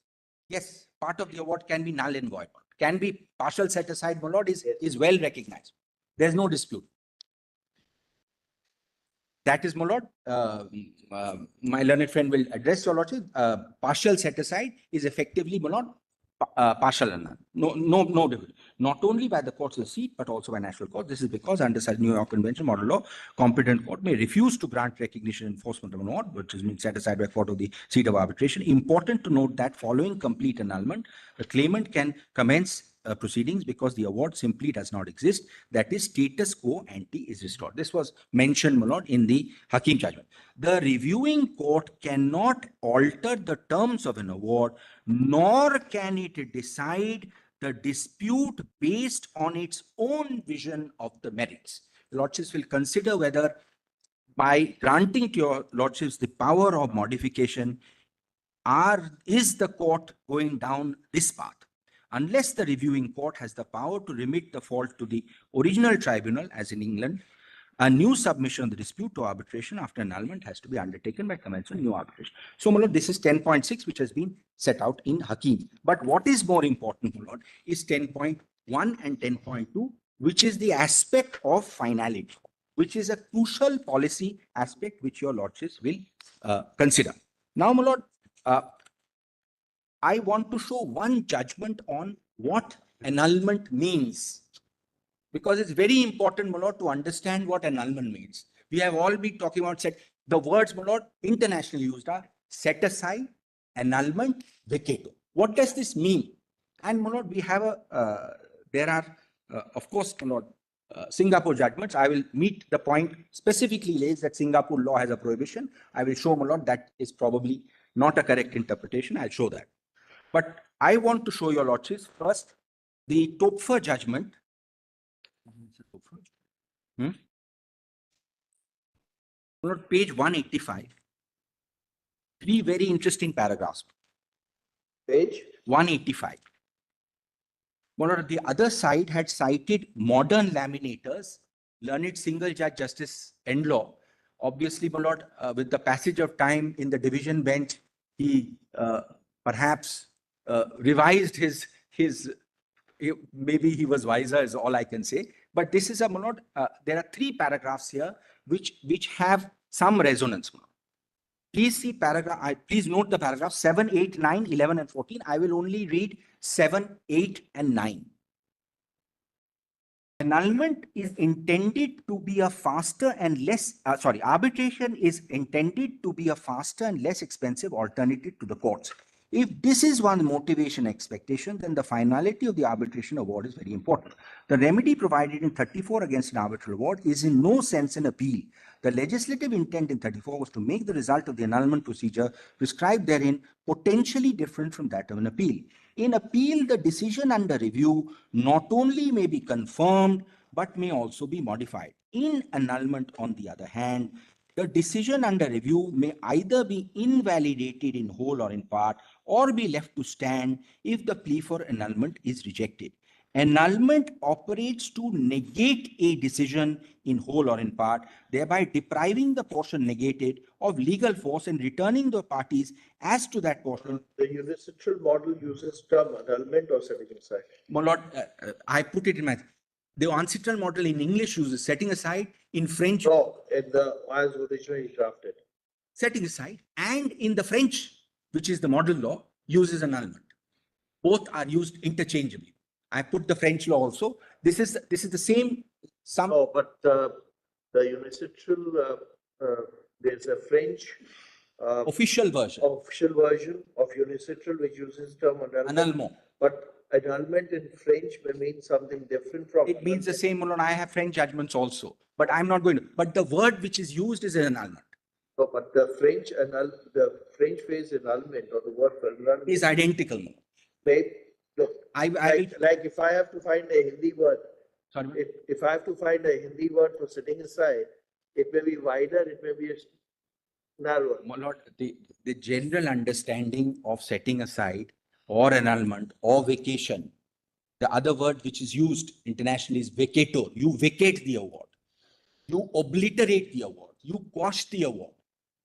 Yes, part of the award can be null and void. Can be partial set aside, my lord, is well recognized. There's no dispute. That is, my lord, my learned friend will address your lordship. Partial set aside is effectively, my lord, partial and no difference. Not only by the courts of the seat, but also by national court. This is because under such New York Convention model law, competent court may refuse to grant recognition and enforcement of an award, which has been set aside by court of the seat of arbitration. Important to note that following complete annulment, the claimant can commence proceedings because the award simply does not exist. That is, status quo ante is restored. This was mentioned, my lord, in the Hakim judgment. The reviewing court cannot alter the terms of an award, nor can it decide the dispute based on its own vision of the merits. Lordships will consider whether, by granting to your lordships the power of modification, is the court going down this path? Unless the reviewing court has the power to remit the fault to the original tribunal, as in England, a new submission of the dispute to arbitration after annulment has to be undertaken by commencement of new arbitration. So, my lord, this is 10.6, which has been set out in Hakim. But what is more important, my lord, is 10.1 and 10.2, which is the aspect of finality, which is a crucial policy aspect which your lordships will consider. Now, my lord, I want to show one judgment on what annulment means, because it's very important, my lord, to understand what annulment means. We have all been talking about the words, my lord, internationally used are set aside, annulment, vacato. What does this mean? And, my lord, we have there are, of course, my lord, Singapore judgments. I will meet the point specifically lays that Singapore law has a prohibition. I will show, my lord, that is probably not a correct interpretation. I'll show that. But I want to show your lordships first the Topfer judgment. Page 185. 3 very interesting paragraphs. Page 185. The other side had cited modern laminators, learned single judge Justice Endlaw. Obviously, my lord, with the passage of time in the division bench, he perhaps revised his maybe he was wiser is all I can say. But this is a, my lord, there are 3 paragraphs here which have some resonance. My lord. Please see paragraph, please note the paragraph 7, 8, 9, 11 and 14. I will only read 7, 8 and 9. Annulment is intended to be a faster and less, arbitration is intended to be a faster and less expensive alternative to the courts. If this is one motivation expectation, then the finality of the arbitration award is very important. The remedy provided in 34 against an arbitral award is in no sense an appeal. The legislative intent in 34 was to make the result of the annulment procedure prescribed therein potentially different from that of an appeal. In appeal, the decision under review not only may be confirmed, but may also be modified. In annulment, on the other hand, the decision under review may either be invalidated in whole or in part, or be left to stand if the plea for annulment is rejected. Annulment operates to negate a decision in whole or in part, thereby depriving the portion negated of legal force and returning the parties as to that portion. The unilateral model uses term annulment or setting aside. My lord, I put it in my, the ancestral model in English uses setting aside, in French. No, in the, as originally drafted. Setting aside, and in the French, which is the model law, uses annulment. Both are used interchangeably. I put the French law also. This is the same. Oh, but the unilateral, there's a French official version of unilateral which uses term annulment. But annulment in French may mean something different from. It means the same. I have French judgments also, but I'm not going to. But the word which is used is an annulment. No, but the French phrase annulment or the word for annulment is identical. Look, like if I have to find a Hindi word, sorry, if I have to find a Hindi word for setting aside, it may be wider, it may be narrower. My lord, the general understanding of setting aside or annulment or vacation, the other word which is used internationally is vacator. You vacate the award. You obliterate the award. You quash the award.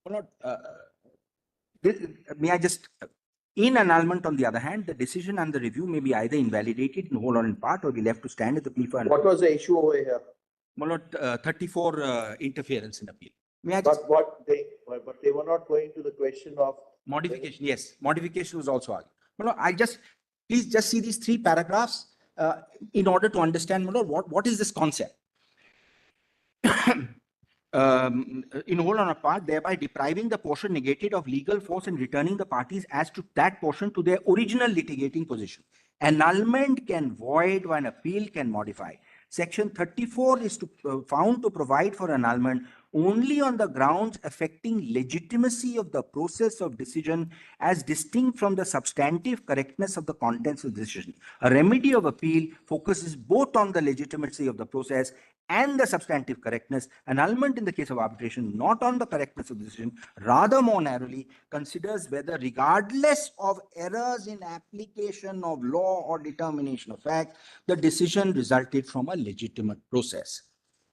My lord, may I just... In annulment, on the other hand, the decision and the review may be either invalidated in whole or in part, or be left to stand at the plea for annulment. What was the issue over here? My lord, 34 interference in appeal. But they were not going to the question of modification. Yes, modification was also argued. My lord, please just see these 3 paragraphs in order to understand, my lord, what is this concept? In whole or in part, thereby depriving the portion negated of legal force and returning the parties as to that portion to their original litigating position. Annulment can void when appeal can modify. Section 34 is found to provide for annulment only on the grounds affecting legitimacy of the process of decision as distinct from the substantive correctness of the contents of the decision. A remedy of appeal focuses both on the legitimacy of the process and the substantive correctness. Annulment in the case of arbitration, not on the correctness of the decision, rather more narrowly considers whether, regardless of errors in application of law or determination of fact, the decision resulted from a legitimate process.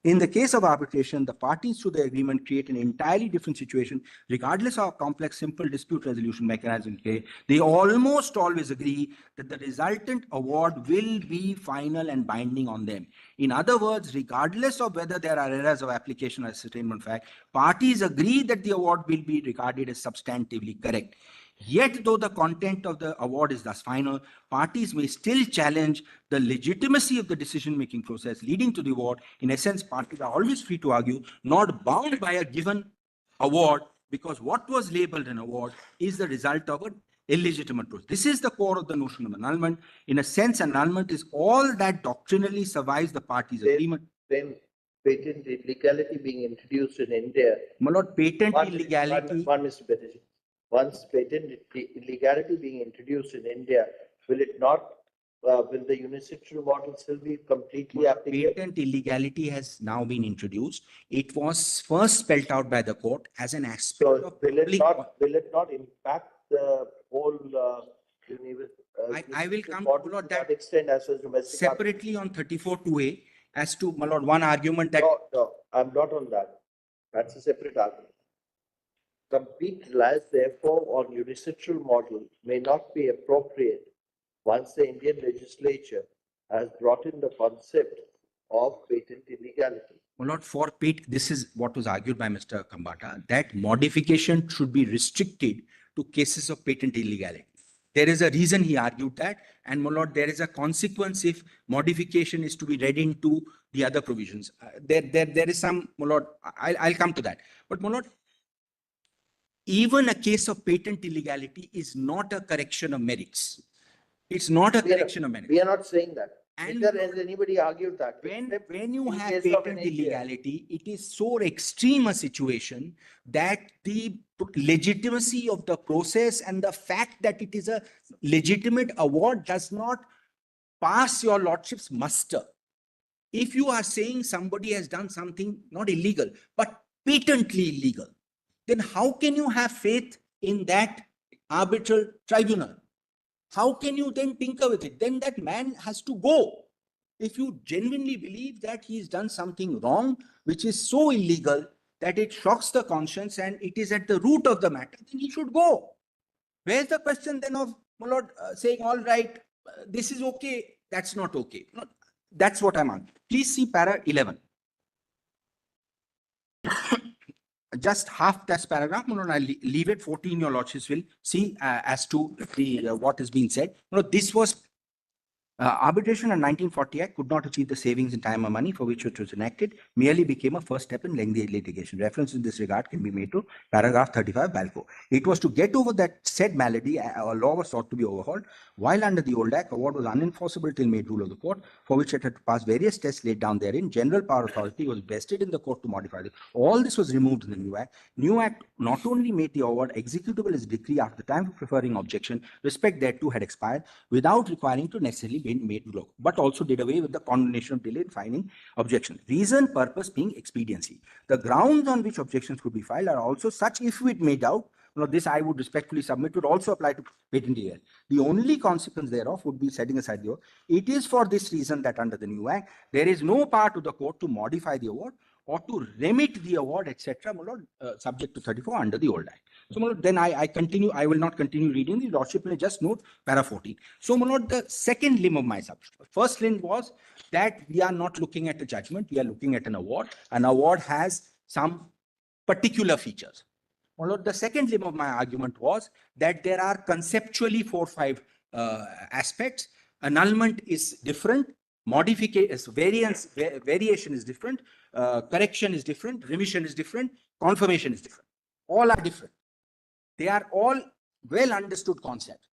In the case of arbitration, the parties to the agreement create an entirely different situation. Regardless of how complex, simple dispute resolution mechanism, they almost always agree that the resultant award will be final and binding on them. In other words, regardless of whether there are errors of application or ascertainment fact, parties agree that the award will be regarded as substantively correct. Yet, though the content of the award is thus final, parties may still challenge the legitimacy of the decision-making process leading to the award. In essence, parties are always free to argue, not bound by a given award, because what was labeled an award is the result of an illegitimate process. This is the core of the notion of annulment. In a sense, annulment is all that doctrinally survives the parties' agreement. Then patent illegality being introduced in India. My lord, patent illegality... One, Mr. Banerjee. Once patent illegality being introduced in India, will it not, will the unilateral model still be completely applicable? Patent illegality has now been introduced. It was first spelled out by the court as an aspect of will it not impact the whole I will come to that extent as a domestic separately on 34(2)(a) as to, my lord, one argument that... No, I'm not on that. That's a separate argument. Complete reliance, therefore, on unilateral model may not be appropriate once the Indian legislature has brought in the concept of patent illegality. Well, not for this is what was argued by Mr. Kambata, that modification should be restricted to cases of patent illegality. There is a reason he argued that, and my lord, there is a consequence if modification is to be read into the other provisions. There is some, my lord, I'll come to that. But my lord, even a case of patent illegality is not a correction of merits. It's not a correction of merits. We are not saying that. And Neither has anybody argued that. When you in have case of patent an AGM. illegality, it is so extreme a situation that the legitimacy of the process and the fact that it is a legitimate award does not pass your lordship's muster. If you are saying somebody has done something not illegal, but patently illegal, then how can you have faith in that arbitral tribunal? How can you then tinker with it? Then that man has to go. If you genuinely believe that he's done something wrong, which is so illegal that it shocks the conscience and it is at the root of the matter, then he should go. Where's the question then of, my lord, saying, all right, this is okay, that's not okay. No, that's what I'm on. Please see para 11. Just half that paragraph, no, I'll leave it. 14, your lordships will see as to the what is being said. No, this was arbitration in 1940 Act could not achieve the savings in time or money for which it was enacted, merely became a first step in lengthy litigation. Reference in this regard can be made to paragraph 35 Balco. It was to get over that said malady, a law was sought to be overhauled. While under the old Act, award was unenforceable till made rule of the court, for which it had to pass various tests laid down therein. General power authority was vested in the court to modify it. All this was removed in the new Act. New Act not only made the award executable as decree after the time of preferring objection, respect thereto had expired, without requiring to necessarily be made law, but also did away with the condemnation of delay in filing objection. Reason, purpose being expediency. The grounds on which objections could be filed are also such, if it made out, this I would respectfully submit would also apply to patent AL. The only consequence thereof would be setting aside the award. It is for this reason that under the new Act, there is no power to the court to modify the award or to remit the award, etc., subject to 34 under the old Act. So, then I continue. I will not continue reading. The lordship may just note para 14. So, the second limb of my subject. First limb was that we are not looking at a judgment. We are looking at an award. An award has some particular features. The second limb of my argument was that there are conceptually 4 or 5 aspects. Annulment is different. Modification, variation is different. Correction is different. Remission is different. Confirmation is different. All are different. They are all well understood concepts.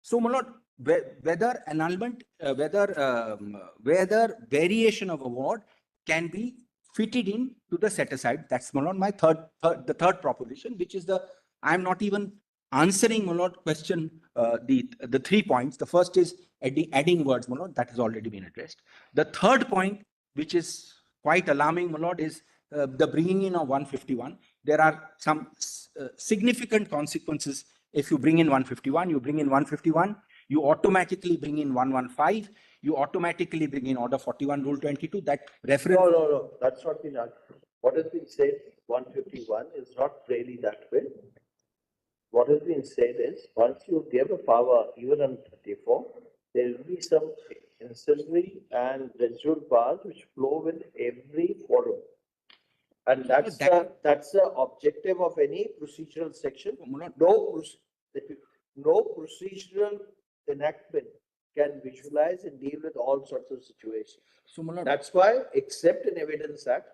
So, my lord, whether annulment, whether variation of award can be fitted in to the set aside. That's, my lord, my the third proposition, which is the, I'm not even answering, my lord, question, the 3 points. The first is adding words, my lord, that has already been addressed. The third point, which is quite alarming, my lord, is the bringing in of 151. There are some significant consequences. If you bring in 151, you bring in 151, you automatically bring in 115, you automatically bring in Order 41, Rule 22. That reference. No, that's not been argued. What has been said, 151 is not really that way. What has been said is, once you give a power, even on 34, there will be some ancillary and residual powers which flow with every forum. And that's the objective of any procedural section. No procedural enactment can visualize and deal with all sorts of situations. So, that's why, except in Evidence Act,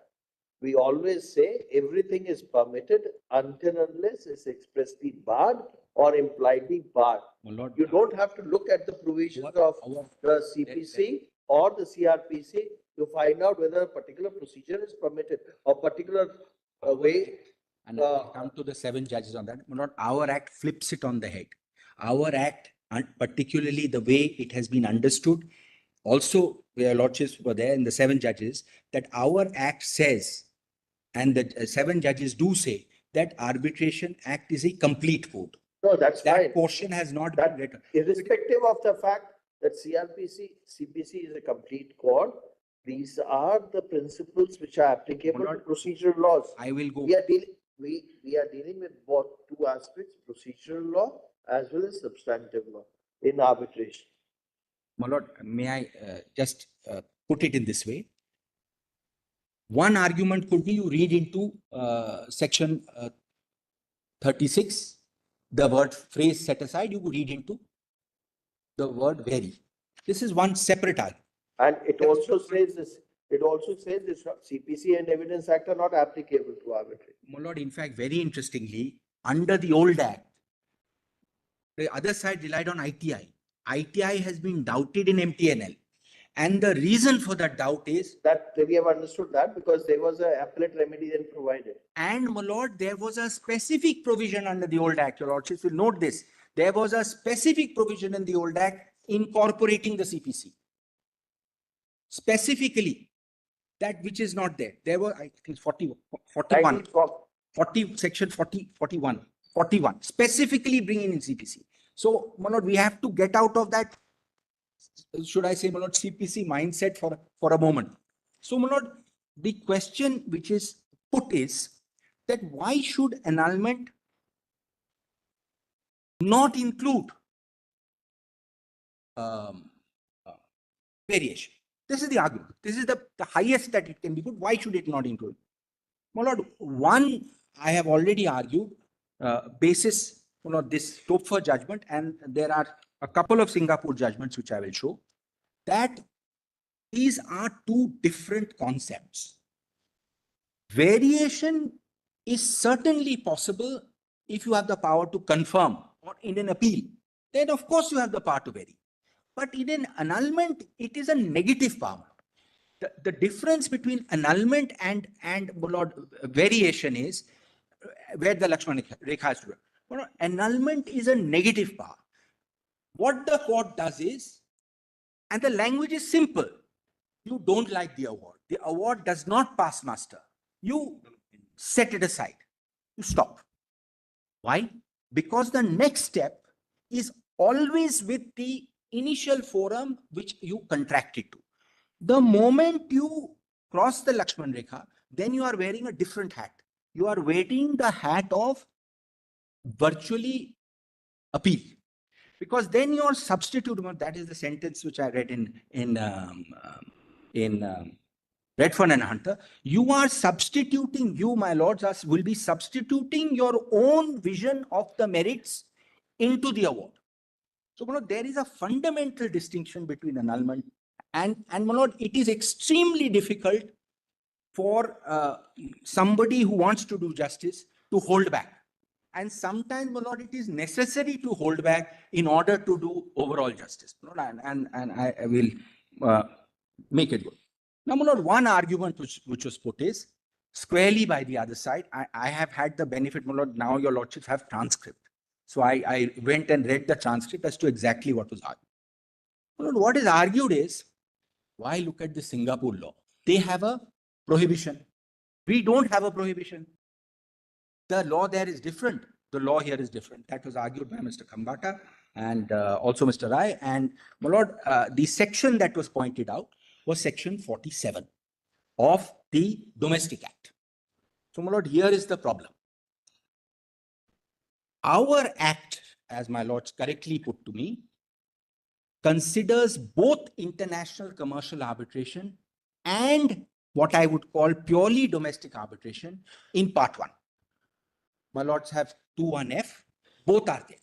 we always say everything is permitted until unless it's expressly barred or impliedly barred. You don't have to look at the provisions of the CPC or the CRPC to find out whether a particular procedure is permitted or particular way. And I'll come to the 7 judges on that. Our Act flips it on the head. Our Act, and particularly the way it has been understood, also where lordships were there in the 7 judges, that our Act says, and the 7 judges do say, that Arbitration Act is a complete code. No, that's that fine. portion has not been written. Irrespective of the fact that CPC is a complete code, these are the principles which are applicable to procedural laws. I will go. We are dealing with both 2 aspects, procedural law as well as substantive law in arbitration. my lord, may I just put it in this way? One argument could be you read into section 36, the word phrase set aside, you could read into the word vary. This is one separate argument. And it also says this, CPC and Evidence Act are not applicable to arbitrary. My lord, in fact, very interestingly, under the old act, the other side relied on ITI. ITI has been doubted in MTNL. And the reason for that doubt is that we have understood that because there was an appellate remedy then provided. And my lord, there was a specific provision under the old act. Your lordships will note this. There was a specific provision in the old act incorporating the CPC. Specifically, that which is not there. There were, I think, 41, section 41, specifically bringing in CPC. So, my lord, we have to get out of that, should I say, my lord, CPC mindset for a moment. So, my lord, the question which is put is that why should annulment not include variation? This is the argument. This is the highest that it can be put. Why should it not include? My lord, one, I have already argued, basis, you know, this Topfer judgment, and there are a couple of Singapore judgments which I will show, that these are two different concepts. Variation is certainly possible if you have the power to confirm, or in an appeal. Then, of course, you have the power to vary. But in an annulment, it is a negative power. The difference between annulment and Lord, variation is where the Lakshman Rekha has to do. Annulment is a negative power. What the court does is, and the language is simple, you don't like the award does not pass muster. You set it aside. You stop. Why? Because the next step is always with the initial forum which you contracted to. The moment you cross the Lakshman Rekha, then you are wearing a different hat. You are wearing the hat of virtually appeal. Because then your substitute, that is the sentence which I read in Redfern and Hunter, you are substituting, you, my lords, will be substituting your own vision of the merits into the award. So, my lord, there is a fundamental distinction between annulment and my lord, it is extremely difficult for somebody who wants to do justice to hold back. And sometimes, my lord, it is necessary to hold back in order to do overall justice. And I will make it good. Now, my lord, one argument which was put is squarely by the other side. I have had the benefit, my lord, now your lordships have transcript. So I went and read the transcript as to exactly what was argued. My lord, what is argued is, why look at the Singapore law? They have a prohibition. We don't have a prohibition. The law there is different. The law here is different. That was argued by Mr. Khambata and also Mr. Rai. And my lord, the section that was pointed out was section 47 of the Domestic Act. So, my lord, here is the problem. Our act, as my lords correctly put to me, considers both international commercial arbitration and what I would call purely domestic arbitration in part 1. My lords have 2(1)(f), both are there.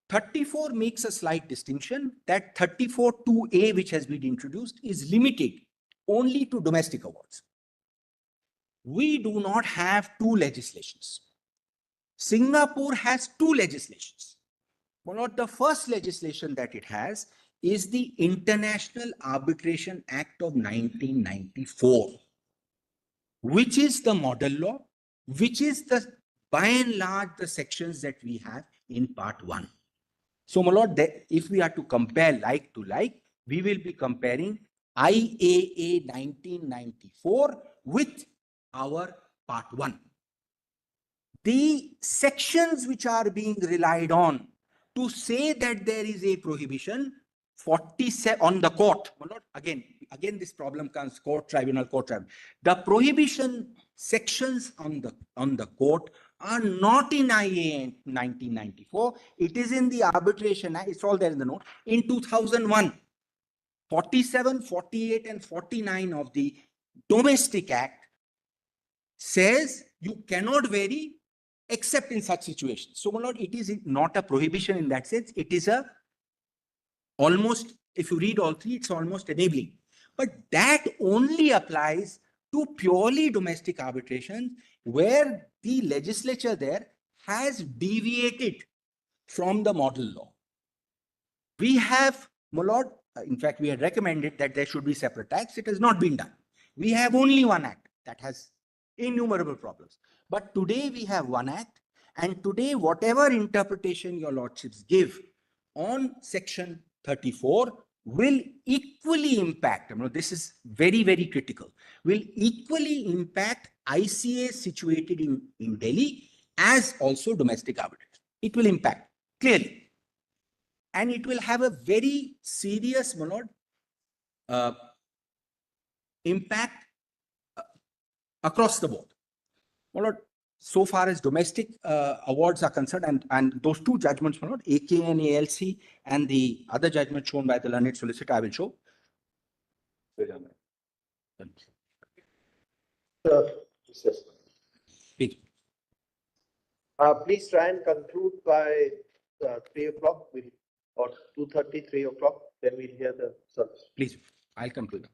34 makes a slight distinction that 34(2)(a), which has been introduced, is limited only to domestic awards. We do not have two legislations. Singapore has two legislations. My lord, the first legislation that it has is the International Arbitration Act of 1994, which is the model law, which is the, by and large, the sections that we have in part 1. So, my lord, if we are to compare like to like, we will be comparing IAA 1994 with our part 1. The sections which are being relied on to say that there is a prohibition 47 on the court. My lord, again, this problem comes court, tribunal, court, tribunal. The prohibition sections on the court are not in IA 1994. It is in the Arbitration Act. It's all there in the note. In 2001, 47, 48, and 49 of the Domestic Act says you cannot vary except in such situations. So, my lord, it is not a prohibition in that sense. It is a almost, if you read all three, it's almost enabling. But that only applies to purely domestic arbitration where the legislature there has deviated from the model law. We have, my lord, in fact, we had recommended that there should be separate acts. It has not been done. We have only one act that has innumerable problems. But today we have one act, and today whatever interpretation your lordships give on section 34 will equally impact, this is very, very critical, will equally impact ICA situated in Delhi as also domestic arbitration. It will impact clearly. And it will have a very serious, my lord, impact across the board. My lord, so far as domestic awards are concerned, and those two judgments, my lord, AK and ALC, and the other judgment shown by the learned solicitor, I will show. Please try and conclude by 3 o'clock or 2:30, 3 o'clock. Then we'll hear the service. Please, I'll conclude.